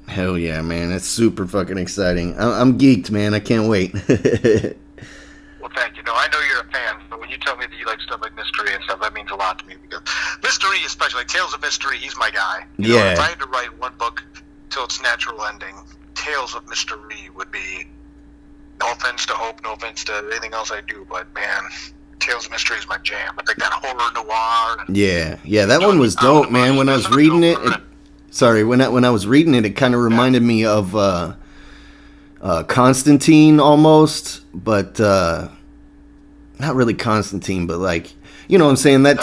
Hell yeah, man. That's super fucking exciting. I'm geeked, man. I can't wait. Well, thank you. No, I know you're a fan, but when you tell me that you like stuff like mystery and stuff, that means a lot to me. Because mystery, especially, like Tales of Mystery, he's my guy. If I had to write one book till its natural ending, Tales of Mystery would be, no offense to Hope, no offense to anything else I do, but, man, Tales of Mystery is my jam. I think that horror noir. Yeah, that one was dope, man. When I was reading it, when I was reading it, it kind of reminded me of Constantine almost, but not really Constantine, but like, you know what I'm saying, that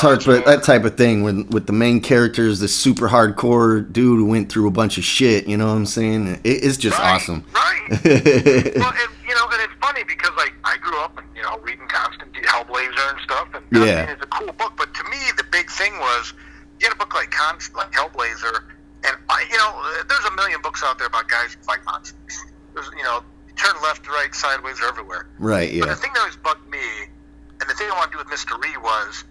type of thing with the main characters, this super hardcore dude who went through a bunch of shit. You know what I'm saying? It's just awesome. Right. Well, and it's funny because like I grew up reading Constantine, Hellblazer and stuff, and Constantine is a cool book. But to me, the big thing was you had a book like Hellblazer, and there's a million books out there about guys who fight monsters. There's turn left, right, sideways, or everywhere. Right. Yeah. But the thing that always bugged me, and the thing I want to do with Mystery was,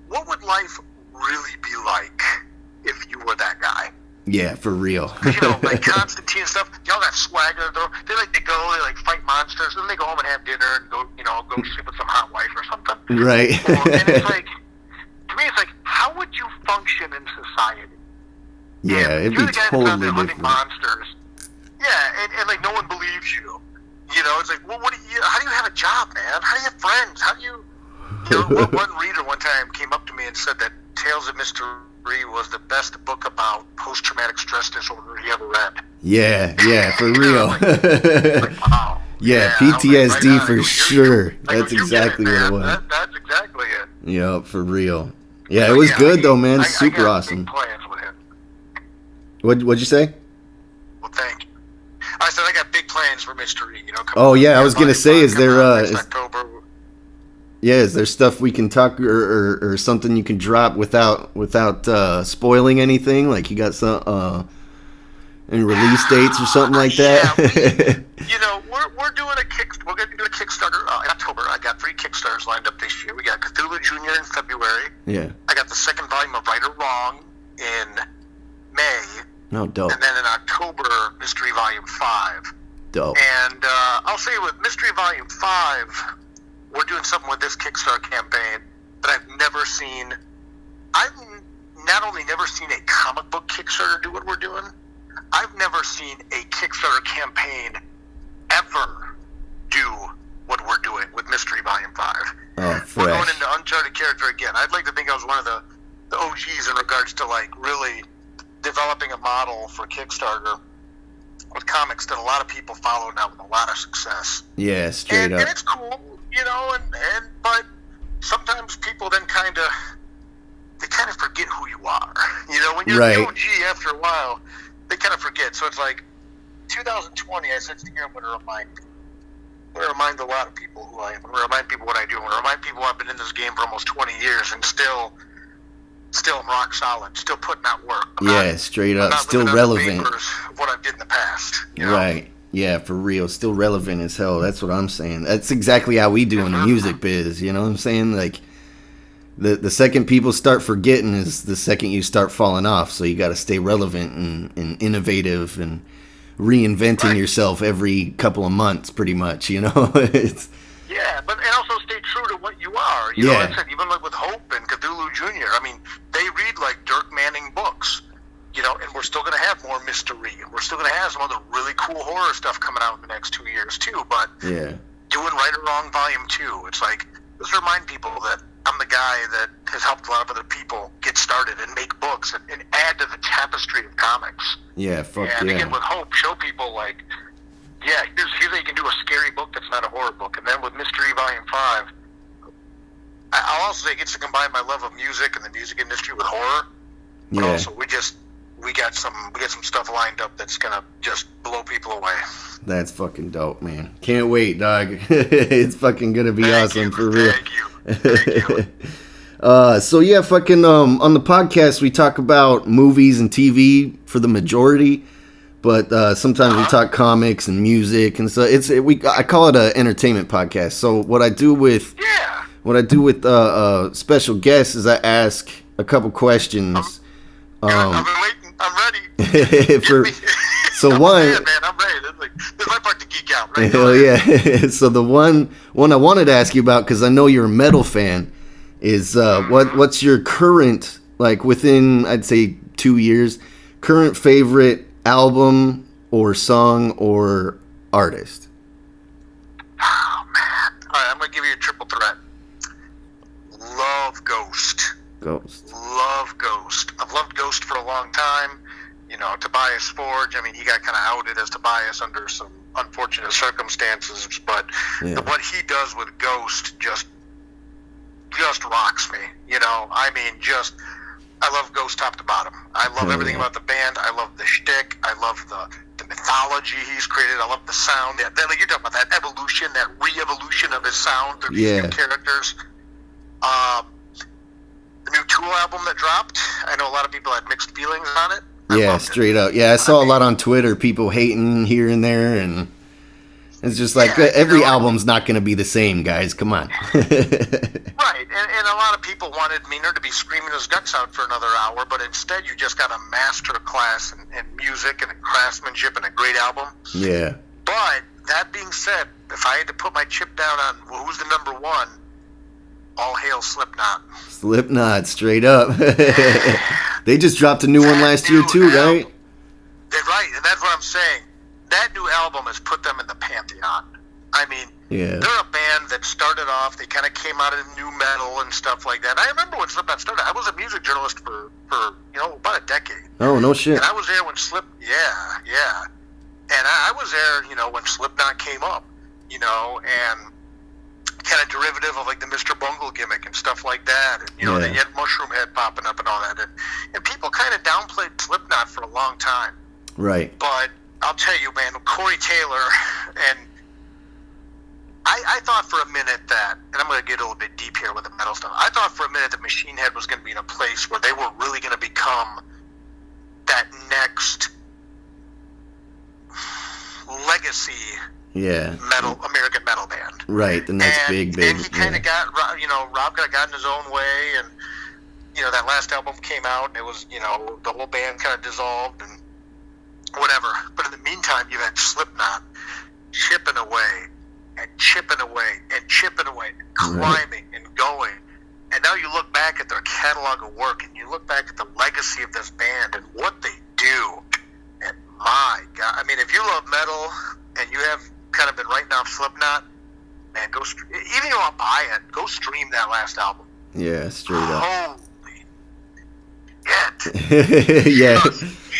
what would life really be like if you were that guy? Yeah, for real. Like Constantine and stuff, y'all got swagger. They fight monsters, and then they go home and have dinner and go sleep with some hot wife or something. Right. And it's like, to me, it's like, how would you function in society? Yeah, it'd be totally different. Monsters. Yeah, and like no one believes you. It's like, well, how do you have a job, man? How do you have friends? How do you? One reader one time came up to me and said that Tales of Mystery was the best book about post-traumatic stress disorder he ever read. Yeah, for real. Wow. Yeah, PTSD for sure. That's exactly what it was. That's exactly it. Yeah, for real. Yeah, it was good though, man. Super awesome. Big plans with him. What'd you say? Well, thank you. I said I got big plans for Mystery. Oh yeah, I was gonna say, is there October? Yeah, is there stuff we can talk or something you can drop without spoiling anything? Like you got some any release dates or something like that? Yeah, we're doing we're going to do a Kickstarter in October. I got 3 Kickstarters lined up this year. We got Cthulhu Jr. in February. Yeah. I got the second volume of Right or Wrong in May. No, dope. And then in October, Mystery Volume 5. Dope. And I'll say with Mystery Volume 5, we're doing something with this Kickstarter campaign that I've never seen. I've not only never seen a comic book Kickstarter do what we're doing, I've never seen a Kickstarter campaign ever do what we're doing with Mystery Volume 5. Oh, we're going into uncharted territory again. I'd like to think I was one of the OGs in regards to like really developing a model for Kickstarter with comics that a lot of people follow now with a lot of success. Yeah, straight up. And it's cool, but sometimes people then kind of forget who you are. When you're the OG after a while, they kind of forget. So it's like 2020, I said, here I'm going to remind a lot of people who I am. I'm going to remind people what I do. I'm going to remind people I've been in this game for almost 20 years and still I'm rock solid, still putting out work. Straight up, still relevant. Of what I did in the past. Right. Yeah, for real. Still relevant as hell. That's what I'm saying. That's exactly how we do in the music biz. You know what I'm saying? Like, the second people start forgetting is the second you start falling off. So you got to stay relevant and innovative and reinventing yourself every couple of months, pretty much. It's and also stay true to what you are. Like I said, even like with Hope and Cthulhu Jr. I mean, they read like Dirk Manning books. And we're still going to have more mystery, and we're still going to have some other really cool horror stuff coming out in the next 2 years too. But doing Right or Wrong Volume 2, it's like, let's remind people that I'm the guy that has helped a lot of other people get started and make books and add to the tapestry of comics. Yeah, fuck and again, with Hope, show people like, Volume 5. I'll also say it gets to combine my love of music and the music industry with horror. But also, we got some stuff lined up that's gonna just blow people away. That's fucking dope, man. Can't wait, dog. It's fucking gonna be awesome for real. Thank you. So yeah, fucking on the podcast we talk about movies and TV for the majority, but sometimes we talk comics and music and so I call it an entertainment podcast. So what I do with special guests is I ask a couple questions. I've been waiting. I'm ready. So one, man, I'm ready. This is my part to geek out, right? Hell yeah. So the one I wanted to ask you about, because I know you're a metal fan, is what's your current, like within I'd say 2 years, current favorite album or song or artist? Oh man! All right, I'm gonna give you a triple threat. Love Ghost. Love Ghost. I've loved Ghost for a long time. You know, Tobias Forge, I mean, he got kind of outed as Tobias under some unfortunate circumstances, but what he does with Ghost just rocks me. You know, I mean, I love Ghost top to bottom. I love everything about the band. I love the shtick. I love the mythology he's created. I love the sound. Like you're talking about that evolution, that re-evolution of his sound through these new characters. The new Tool album that dropped, I know a lot of people had mixed feelings on it. Yeah, straight up. Yeah, I saw a lot on Twitter, people hating here and there, and it's just like every album's not going to be the same, guys. Come on. Right, and a lot of people wanted Meaner to be screaming his guts out for another hour, but instead you just got a master class in music and in craftsmanship and a great album. Yeah. But that being said, if I had to put my chip down on who's the number one, all hail Slipknot. Slipknot, straight up. They just dropped a new one last year too, right? Right, and that's what I'm saying. That new album has put them in the pantheon. I mean, they're a band that started off, they kind of came out of new metal and stuff like that. I remember when Slipknot started. I was a music journalist for about a decade. Oh, no shit. And I was there when And I was there, when Slipknot came up, and kind of derivative of like the Mr. Bungle gimmick and stuff like that. And, then you had Mushroom Head popping up and all that. And people kind of downplayed Slipknot for a long time. Right. But I'll tell you, man, Corey Taylor, and I thought for a minute that, and I'm going to get a little bit deep here with the metal stuff, I thought for a minute that Machine Head was going to be in a place where they were really going to become that next legacy American metal band. Right, the next big. And he kind of got, Rob got in his own way, and, that last album came out, and it was, the whole band kind of dissolved and whatever. But in the meantime, you've had Slipknot chipping away, and climbing and going. And now you look back at their catalog of work, and you look back at the legacy of this band and what they do, and my God, I mean, if you love metal and you have kind of been writing off Slipknot, man, even if you don't buy it, go stream that last album. Yeah, straight up. Holy shit. Yeah.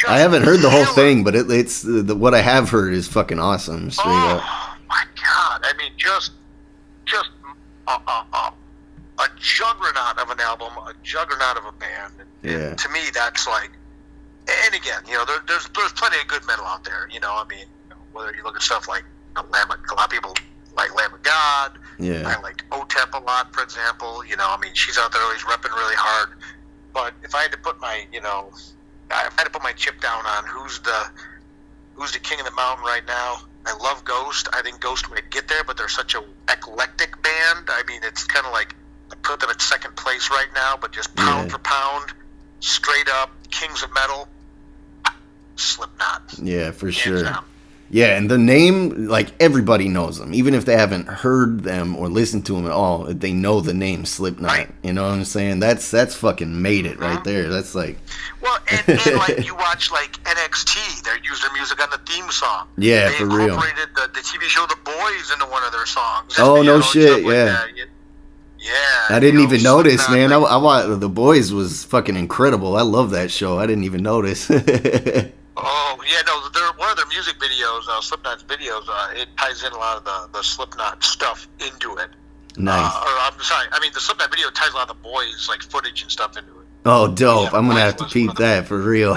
I haven't heard the whole thing, but it's what I have heard is fucking awesome, straight up. Oh my God. I mean, just a juggernaut of an album, a juggernaut of a band. And to me, that's like, and again, there's plenty of good metal out there, I mean, whether you look at stuff like a lot of people like Lamb of God. Yeah. I like OTEP a lot, for example. I mean, she's out there always repping really hard. But if I had to put my, chip down on who's the king of the mountain right now, I love Ghost. I think Ghost might get there, but they're such an eclectic band. I mean, it's kind of like I put them at second place right now, but just pound for pound, straight up kings of metal, Slipknot. Yeah, for sure. Down. Yeah, and the name, like, everybody knows them. Even if they haven't heard them or listened to them at all, they know the name Slipknot. Right. You know what I'm saying? That's fucking made it right there. That's like... Well, and like, you watch, like, NXT, they use their music on the theme song. Yeah, for real. They incorporated the TV show The Boys into one of their songs. Oh, no shit, yeah. Yeah. I didn't even notice, man. I watched The Boys was fucking incredible. I love that show. I didn't even notice. Oh, yeah, no, one of their music videos, Slipknot's videos, it ties in a lot of the Slipknot stuff into it. Nice. I'm sorry. I mean, that video ties a lot of the boys like footage and stuff into it. Oh, dope! I'm gonna have to peep that for real.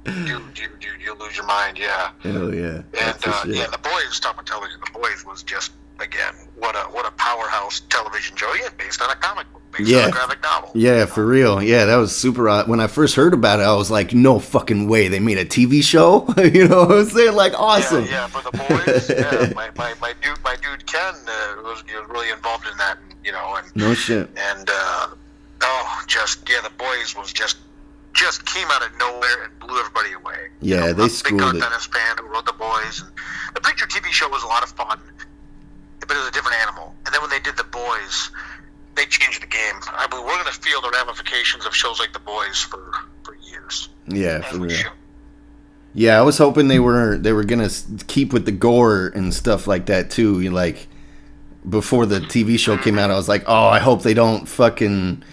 Dude, you'll lose your mind. Yeah. Hell yeah. And the boys, talking about television, the boys was just again what a powerhouse television show. Yeah, based on a comic book, based on a graphic novel. Yeah, for real. Yeah, that was super odd. When I first heard about it, I was like, no fucking way they made a TV show. You know what I'm saying? Like, awesome. Yeah, for the boys. Yeah, my dude Ken was really involved in that. And no shit. And the boys was just came out of nowhere and blew everybody away. Yeah, they schooled it. Big Dennis fan who wrote the boys, and the Preacher TV show was a lot of fun, but it was a different animal. And then when they did the boys, they changed the game. I mean, we're going to feel the ramifications of shows like the boys for years. Yeah, for real. Yeah, I was hoping they were gonna keep with the gore and stuff like that too. Like before the TV show came out, I was like, oh, I hope they don't fucking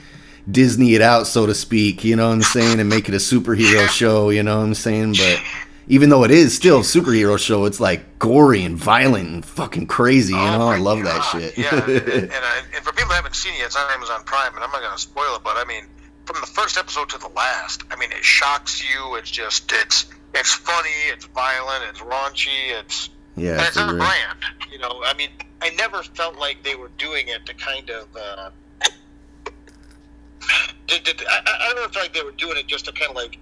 Disney it out, so to speak, you know what I'm saying, and make it a superhero show, you know what I'm saying? But even though it is still a superhero show, it's like gory and violent and fucking crazy, you know? I love that shit. Yeah, and for people who haven't seen it, it's on Amazon Prime, and I'm not going to spoil it, but I mean, from the first episode to the last, I mean, it shocks you. It's just, it's funny, it's violent, it's raunchy, and it's on a brand, you know? I mean, I never felt like they were doing it to kind of, I never felt like they were doing it just to kind of like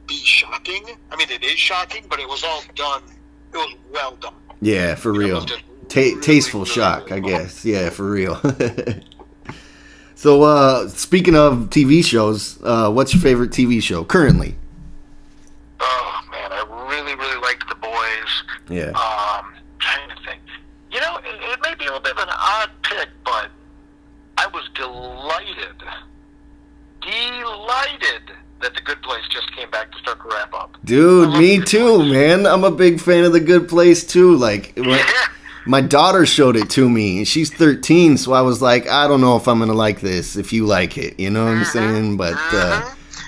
be shocking. I mean, it is shocking, but it was all done. It was well done. Yeah, for real. Tasteful shock, I guess. Yeah, for real. So, speaking of TV shows, what's your favorite TV show currently? Oh man, I really, really liked The Boys. Yeah. Trying to think. You know, it may be a little bit of an odd pick, but I was delighted that The Good Place just came back to start to wrap up. Dude, me too, man. I'm a big fan of The Good Place too. Like, my daughter showed it to me. She's 13, so I was like, I don't know if I'm gonna like this. If you like it, you know what I'm saying? But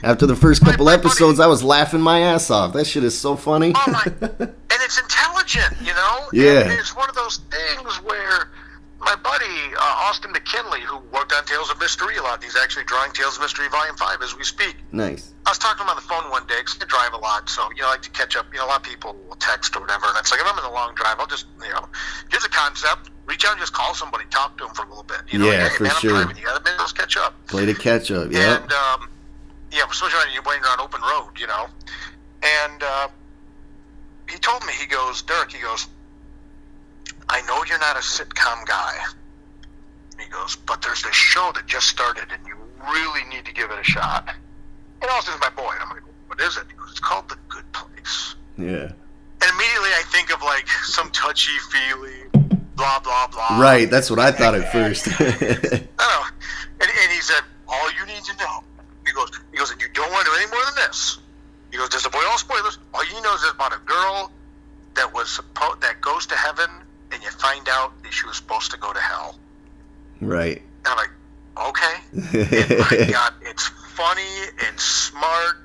after the first couple episodes, I was laughing my ass off. That shit is so funny. Oh my! And it's intelligent, you know. Yeah. And it's one of those things where my buddy, Austin McKinley, who worked on Tales of Mystery a lot, he's actually drawing Tales of Mystery Volume 5 as we speak. Nice. I was talking to him on the phone one day, because I drive a lot, so, I like to catch up. A lot of people will text or whatever, and it's like, if I'm in a long drive, I'll just, here's a concept, reach out and just call somebody, talk to them for a little bit. Yeah, for sure. I'm driving, you got a minute, let's catch up. Play to catch up, yeah. And, especially when you're waiting on open road, And he told me, he goes, Dirk, I know you're not a sitcom guy. He goes, but there's this show that just started, and you really need to give it a shot. And Austin's my boy. And I'm like, what is it? He goes, it's called The Good Place. Yeah. And immediately I think of, like, some touchy-feely, blah, blah, blah. Right, that's what I thought at first. I know. And he said, all you need to know. He goes, and you don't want to do any more than this. He goes, just avoid all spoilers. All you know is about a girl that goes to heaven, and you find out that she was supposed to go to hell. Right. And I'm like, okay. And my God, it's funny, it's smart,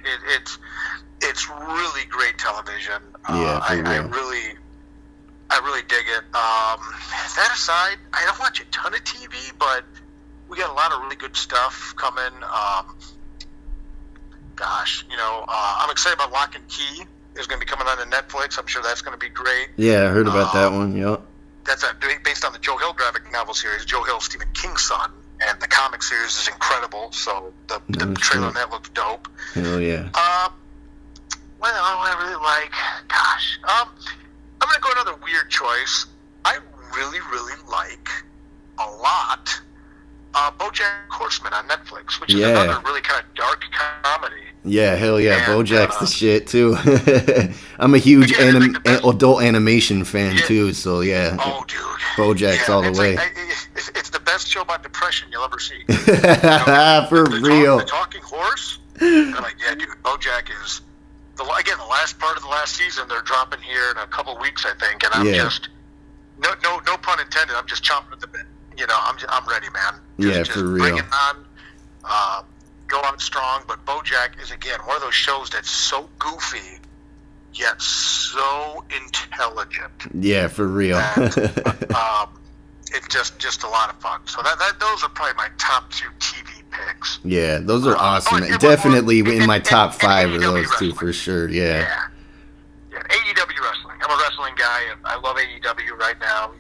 it's really great television. Yeah, for real. I really dig it. That aside, I don't watch a ton of TV, but we got a lot of really good stuff coming. I'm excited about Lock and Key. It's going to be coming on to Netflix. I'm sure that's going to be great. Yeah, I heard about that one, yep. That's based on the Joe Hill graphic novel series. Joe Hill, Stephen King's son, and the comic series is incredible. So the trailer on that looks dope. Hell yeah. What do I really like? Gosh, I'm gonna go another weird choice. I really, really like a lot BoJack Horseman on Netflix, which is another really kind of dark comedy. Yeah, hell yeah, and BoJack's the shit too. I'm a huge adult animation fan too, so yeah. Oh, dude. BoJack's all the way. It's the best show about depression you'll ever see. For real. The talking horse. I'm like, yeah, dude. BoJack is the last part of the last season. They're dropping here in a couple weeks, I think, and I'm just no pun intended. I'm just chomping at the bit. I'm ready, man. Just for real. Bring it on. Go on strong, but BoJack is again one of those shows that's so goofy yet so intelligent. Yeah, for real. And, it's just a lot of fun. So those are probably my top 2 TV picks. Yeah, those are awesome. Definitely in my top 5 of those wrestling. 2 for sure. Yeah. AEW wrestling. I'm a wrestling guy, and I love AEW right now.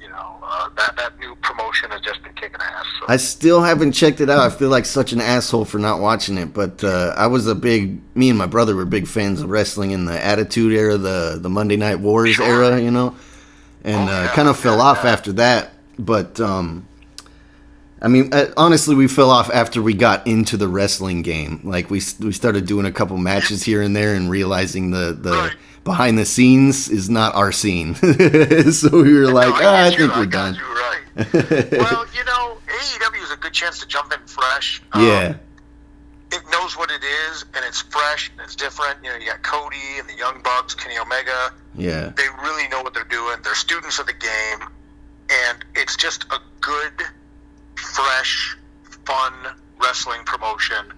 That new promotion has just been kicking ass. So. I still haven't checked it out. I feel like such an asshole for not watching it, but me and my brother were big fans of wrestling in the Attitude Era, the Monday Night Wars era, and kind of fell off after that. But honestly, we fell off after we got into the wrestling game. Like we started doing a couple matches here and there, and realizing the behind the scenes is not our scene. So we were like, I think we're done. You're right. Well, AEW is a good chance to jump in fresh. Yeah. It knows what it is, and it's fresh, and it's different. You got Cody and the Young Bucks, Kenny Omega. Yeah. They really know what they're doing. They're students of the game, and it's just a good, fresh, fun wrestling promotion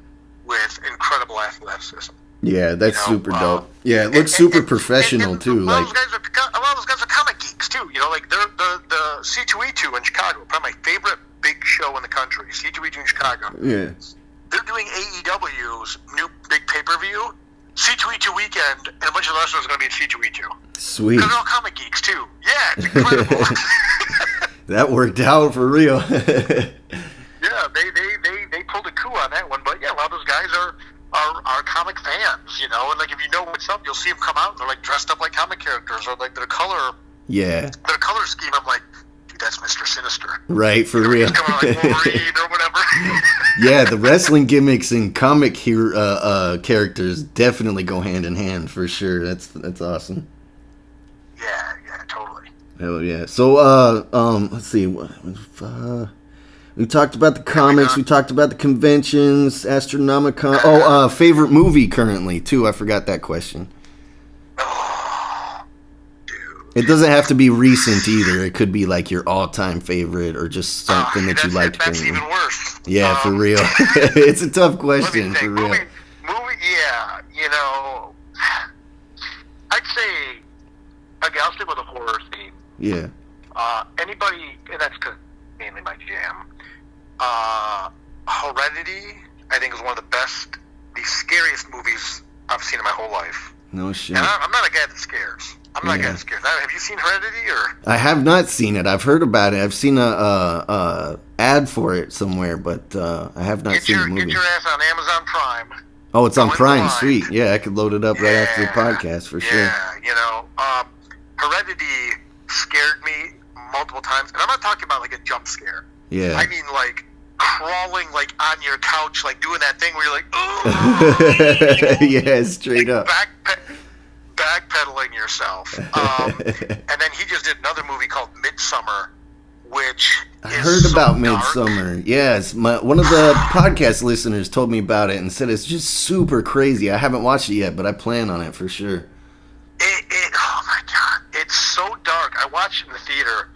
with incredible athleticism. Yeah, that's super dope. Yeah, it looks super professional too. A lot of those guys are comic geeks too. Like they're the C2E2 in Chicago, probably my favorite big show in the country. C2E2 in Chicago. Yeah. They're doing AEW's new big pay-per-view, C2E2 weekend, and a bunch of the wrestlers are going to be at C2E2. Sweet. Because they're all comic geeks too. Yeah, it's incredible. That worked out for real. Yeah, they pulled a coup on that one, but yeah, a lot of those guys are comic fans, and like if you know what's up, you'll see them come out and they're like dressed up like comic characters, or like their color scheme. I'm like, dude, that's Mr. Sinister, right? For real. Coming out like Wolverine or whatever. Yeah, the wrestling gimmicks and comic characters definitely go hand in hand for sure. That's awesome. Yeah, totally. Hell yeah. So let's see. We talked about the comics. We talked about the conventions, Astronomicon. Oh, favorite movie currently, too. I forgot that question. Oh, dude. It doesn't have to be recent either. It could be like your all-time favorite or just something that you liked. That's even worse. Yeah, for real. It's a tough question, for real. Movie, yeah. I'd say, okay, I'll stick with a horror theme. Yeah. Anybody, and that's mainly my jam. Heredity, I think, is one of the scariest movies I've seen in my whole life. No shit. And I'm not a guy that scares. Have you seen Heredity? Or I have not seen it. I've heard about it. I've seen a ad for it somewhere, but I have not seen the movie. Get your ass on Amazon Prime. Oh, it's on Prime. Sweet. Yeah, I could load it up right after the podcast for sure. Yeah, Heredity scared me multiple times, and I'm not talking about like a jump scare. Yeah. I mean, like, crawling, like, on your couch, like, doing that thing where you're like, ooh! Yeah, straight up. Backpedaling yourself. And then he just did another movie called Midsummer, which I heard about Midsummer. Yes, one of the podcast listeners told me about it and said it's just super crazy. I haven't watched it yet, but I plan on it for sure. Oh, my God. It's so dark. I watched it in the theater.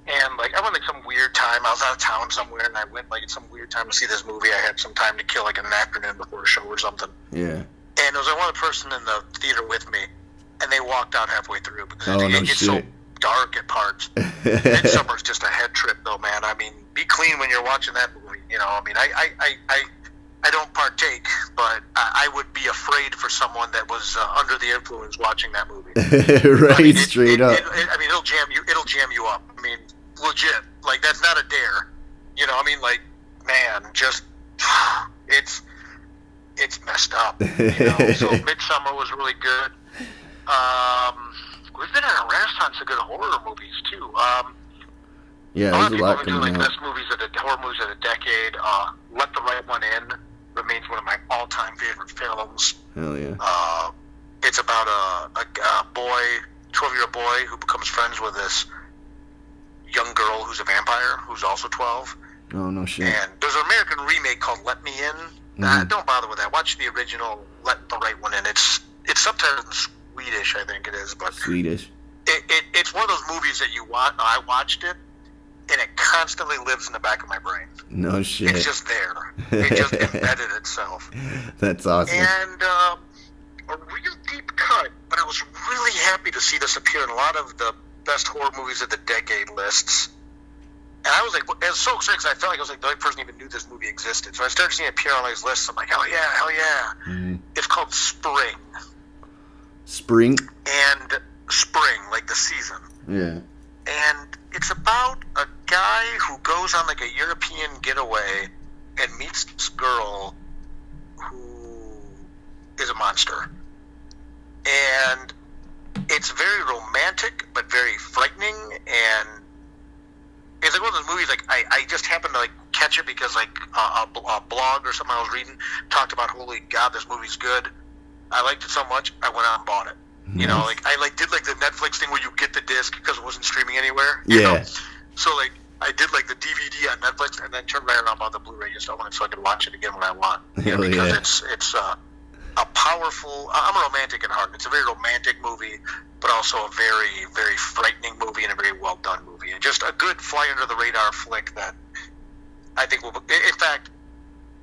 And, like, I went, like, some weird time. I was out of town somewhere, and I went, like, at some weird time to see this movie. I had some time to kill, like, an afternoon before a show or something. Yeah. And there was, like, one person in the theater with me, and they walked out halfway through because it gets so dark at parts. Midsummer's just a head trip, though, man. I mean, be clean when you're watching that movie. I mean, I don't partake, but I would be afraid for someone that was under the influence watching that movie. Right, I mean, straight up. I mean, it'll jam you up. I mean, legit. Like, that's not a dare. I mean, like, man, just it's messed up. So Midsummer was really good. We've been in a renaissance of good horror movies too. Yeah, a lot of people have been doing like best movies of the horror movies of the decade. Let the Right One In remains one of my all-time favorite films. Hell yeah. It's about a boy, 12-year-old boy, who becomes friends with this young girl who's a vampire, who's also 12. Oh, no shit. And there's an American remake called Let Me In. Don't bother with that. Watch the original Let the Right One In. It's subtitled in Swedish, I think it is. But Swedish. It's one of those movies that you watch. I watched it, and it constantly lives in the back of my brain. No shit. It's just there. It just embedded itself. That's awesome. And a real deep cut, but I was really happy to see this appear in a lot of the best horror movies of the decade lists. And I was like, it was so excited because I felt like I was like the only person who even knew this movie existed. So I started seeing it appear on these lists. I'm like, hell yeah. Mm-hmm. It's called Spring. Spring? And Spring, like the season. Yeah. And it's about a guy who goes on like a European getaway and meets this girl who is a monster. And it's very romantic, but very frightening, and it's like one of those movies, like, I just happened to, like, catch it because, like, a blog or something I was reading talked about, holy God, this movie's good. I liked it so much, I went out and bought it. You know, like, I, like, did, like, the Netflix thing where you get the disc because it wasn't streaming anywhere. You know? So, like, I did, like, the DVD on Netflix and then turned right around and bought the Blu-ray just so I could watch it again when I want. You know, because it's a powerful, I'm a romantic at heart. It's a very romantic movie, but also a very, very frightening movie and a very well done movie. And just a good fly under the radar flick that I think will, in fact,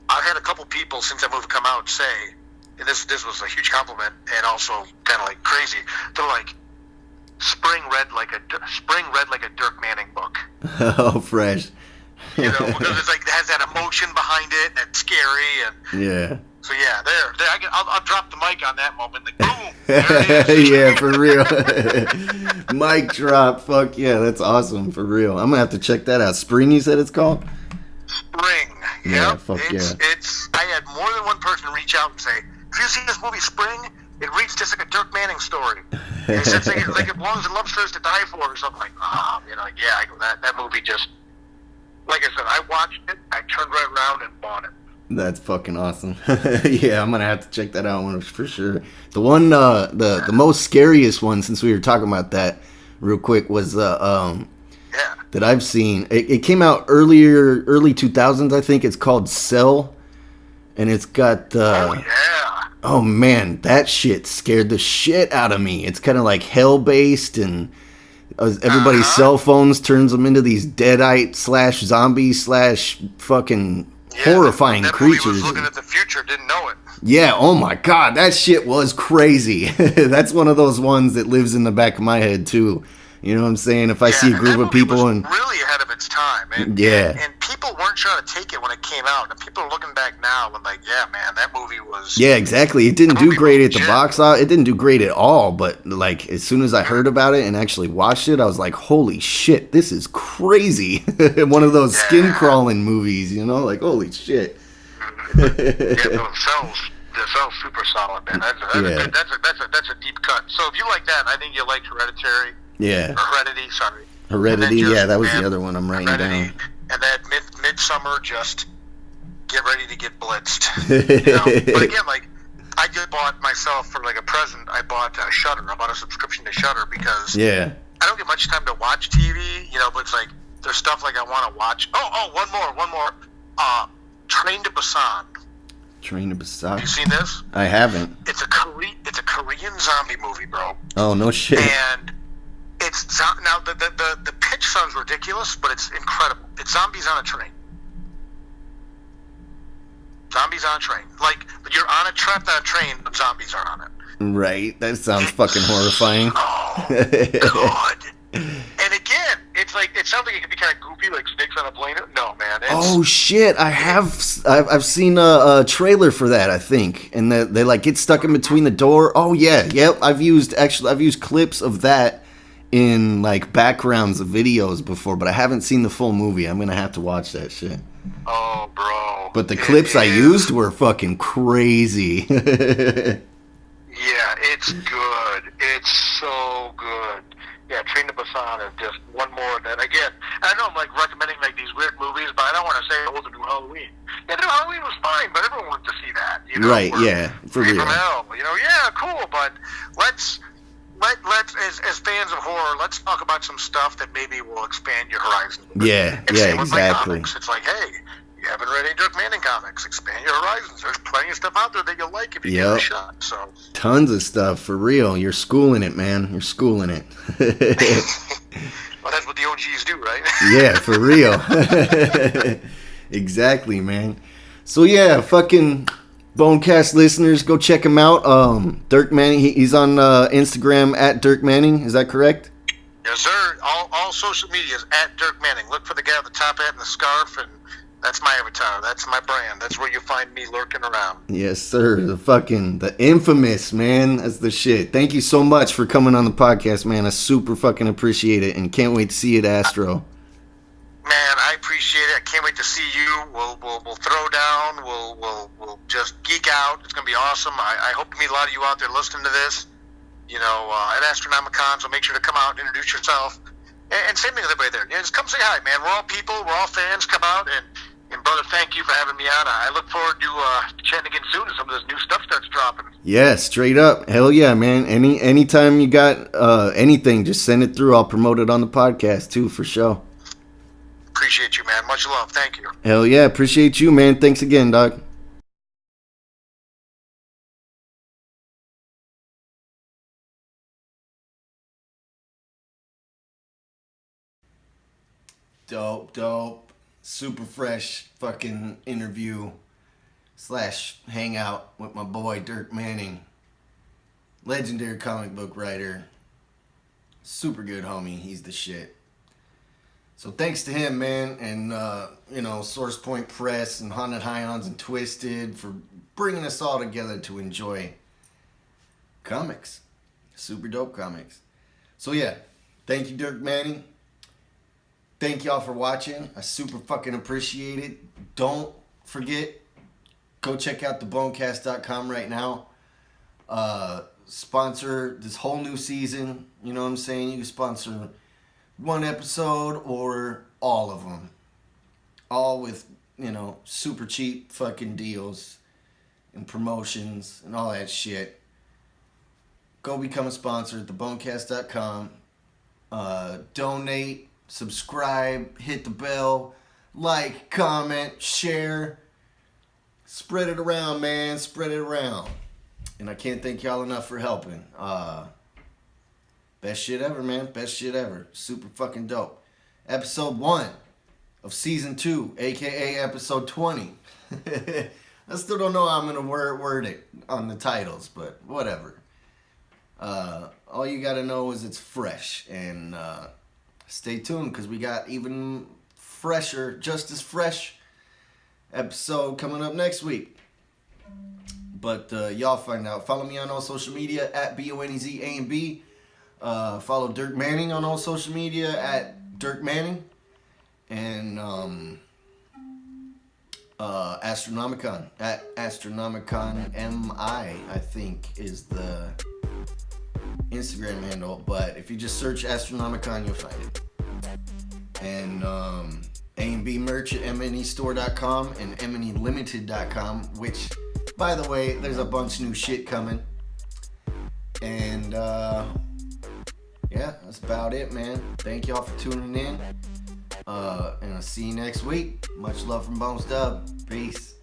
I've had a couple people since that movie come out say, and this was a huge compliment and also kind of like crazy, they're like, Spring read like a Dirk Manning book. Oh, fresh. You know, because it's like, it has that emotion behind it and it's scary and yeah. So yeah, I'll drop the mic on that moment. Like, boom! There it is. Yeah, for real. Mic drop. Fuck yeah, that's awesome. For real. I'm gonna have to check that out. Spring, you said it's called? Spring. Yeah, fuck it's. I had more than one person reach out and say, "Have you seen this movie, Spring? It reads just like a Dirk Manning story. It says like it belongs in Love Stories to Die For or something." Like, you know, yeah. I go, that movie just, like I said, I watched it. I turned right around and bought it. That's fucking awesome. Yeah, I'm gonna have to check that out for sure. The one, the most scariest one, since we were talking about that real quick, was that I've seen. It came out early 2000s, I think. It's called Cell, and it's got. Oh man, that shit scared the shit out of me. It's kind of like hell based, and everybody's cell phones turns them into these deadite / zombies / fucking. Horrifying that creatures. Was looking at the future, didn't know it. Yeah, oh my God, that shit was crazy. That's one of those ones that lives in the back of my head too. You know what I'm saying? If I see a group of people was really ahead of its time, and people weren't trying to take it when it came out, and people are looking back now and like, yeah, man, that movie was. Yeah, exactly. It didn't do great at the box office. It didn't do great at all. But like, as soon as I heard about it and actually watched it, I was like, holy shit, this is crazy. One of those skin crawling movies, you know, like holy shit. The cell's super solid, man. That's a deep cut. So if you like that, I think you liked Hereditary. Yeah. Heredity, sorry. Heredity, yeah, that was the other one I'm writing down. And that Midsummer, just get ready to get blitzed. You know? But again, like, I just bought myself for like a present, I bought Shudder. I bought a subscription to Shudder because I don't get much time to watch TV, you know, but it's like, there's stuff like I want to watch. Oh, one more. Train to Busan. Train to Busan. Have you seen this? I haven't. It's a Korean zombie movie, bro. Oh, no shit. And it's now the pitch sounds ridiculous, but it's incredible. It's zombies on a train. Zombies on a train. Like, you're trapped on a train, but zombies are on it. Right. That sounds fucking horrifying. Oh, God. And again, it's like, it sounds like it could be kind of goofy, like snakes on a plane. No, man. Oh shit! I've seen a trailer for that, I think, and they like get stuck in between the door. Oh yeah, yep. I've used clips of that in like backgrounds of videos before, but I haven't seen the full movie. I'm gonna have to watch that shit. Oh, bro. But the clips I used were fucking crazy. Yeah, it's good. It's so good. Yeah, Train to Busan is just one more that, again, I know I'm like recommending like these weird movies, but I don't want to say, oh, the new Halloween. Yeah, the new Halloween was fine, but everyone wanted to see that, you know? Right, yeah, for real. From hell, you know, yeah, cool, but let's as fans of horror, let's talk about some stuff that maybe will expand your horizon. Yeah, exactly. It's like, hey, you haven't read any Dirk Manning comics, expand your horizons. There's plenty of stuff out there that you'll like if you give it a shot. So tons of stuff, for real. You're schooling it, man. You're schooling it. Well, that's what the OGs do, right? Yeah, for real. Exactly, man. So yeah, fucking Bonecast listeners, go check him out. Dirk Manning, he's on Instagram at Dirk Manning. Is that correct? Yes, sir. All all social medias at Dirk Manning. Look for the guy with the top hat and the scarf, and that's my avatar. That's my brand. That's where you find me lurking around. Yes, sir. The infamous, man. That's the shit. Thank you so much for coming on the podcast, man. I super fucking appreciate it, and can't wait to see you at Astro. Man, I appreciate it. I can't wait to see you. We'll throw down. We'll just geek out. It's gonna be awesome. I hope to meet a lot of you out there listening to this. You know, at Astronomicon, so make sure to come out and introduce yourself. And same thing with everybody there. Yeah, just come say hi, man. We're all people. We're all fans. Come out and brother, thank you for having me on. I look forward to chatting again soon as some of this new stuff starts dropping. Yeah, straight up. Hell yeah, man. Anytime you got anything, just send it through. I'll promote it on the podcast too, for sure. Appreciate you, man. Much love. Thank you. Hell yeah. Appreciate you, man. Thanks again, dog. Dope. Super fresh fucking interview / hangout with my boy Dirk Manning. Legendary comic book writer. Super good homie. He's the shit. So thanks to him, man, and Source Point Press and Haunted High-ons and Twisted for bringing us all together to enjoy comics. Super dope comics. So yeah, thank you, Dirk Manning. Thank y'all for watching. I super fucking appreciate it. Don't forget, go check out thebonecast.com right now. Sponsor this whole new season. You know what I'm saying? You can sponsor one episode or all of them. All with, super cheap fucking deals and promotions and all that shit. Go become a sponsor at thebonecast.com. Donate, subscribe, hit the bell, like, comment, share. Spread it around, man. Spread it around. And I can't thank y'all enough for helping. Best shit ever, man. Best shit ever. Super fucking dope. Episode 1 of Season 2, a.k.a. Episode 20. I still don't know how I'm going to word it on the titles, but whatever. All you got to know is it's fresh. And stay tuned, because we got even fresher, just as fresh episode coming up next week. But y'all find out. Follow me on all social media at BONEZANB. Follow Dirk Manning on all social media at Dirk Manning. And Astronomicon at Astronomicon MI, I think, is the Instagram handle. But if you just search Astronomicon, you'll find it. And A&B merch at MNEstore.com and MNElimited.com, which, by the way, there's a bunch of new shit coming. And yeah, that's about it, man. Thank y'all for tuning in. And I'll see you next week. Much love from Bonez Dubb. Peace.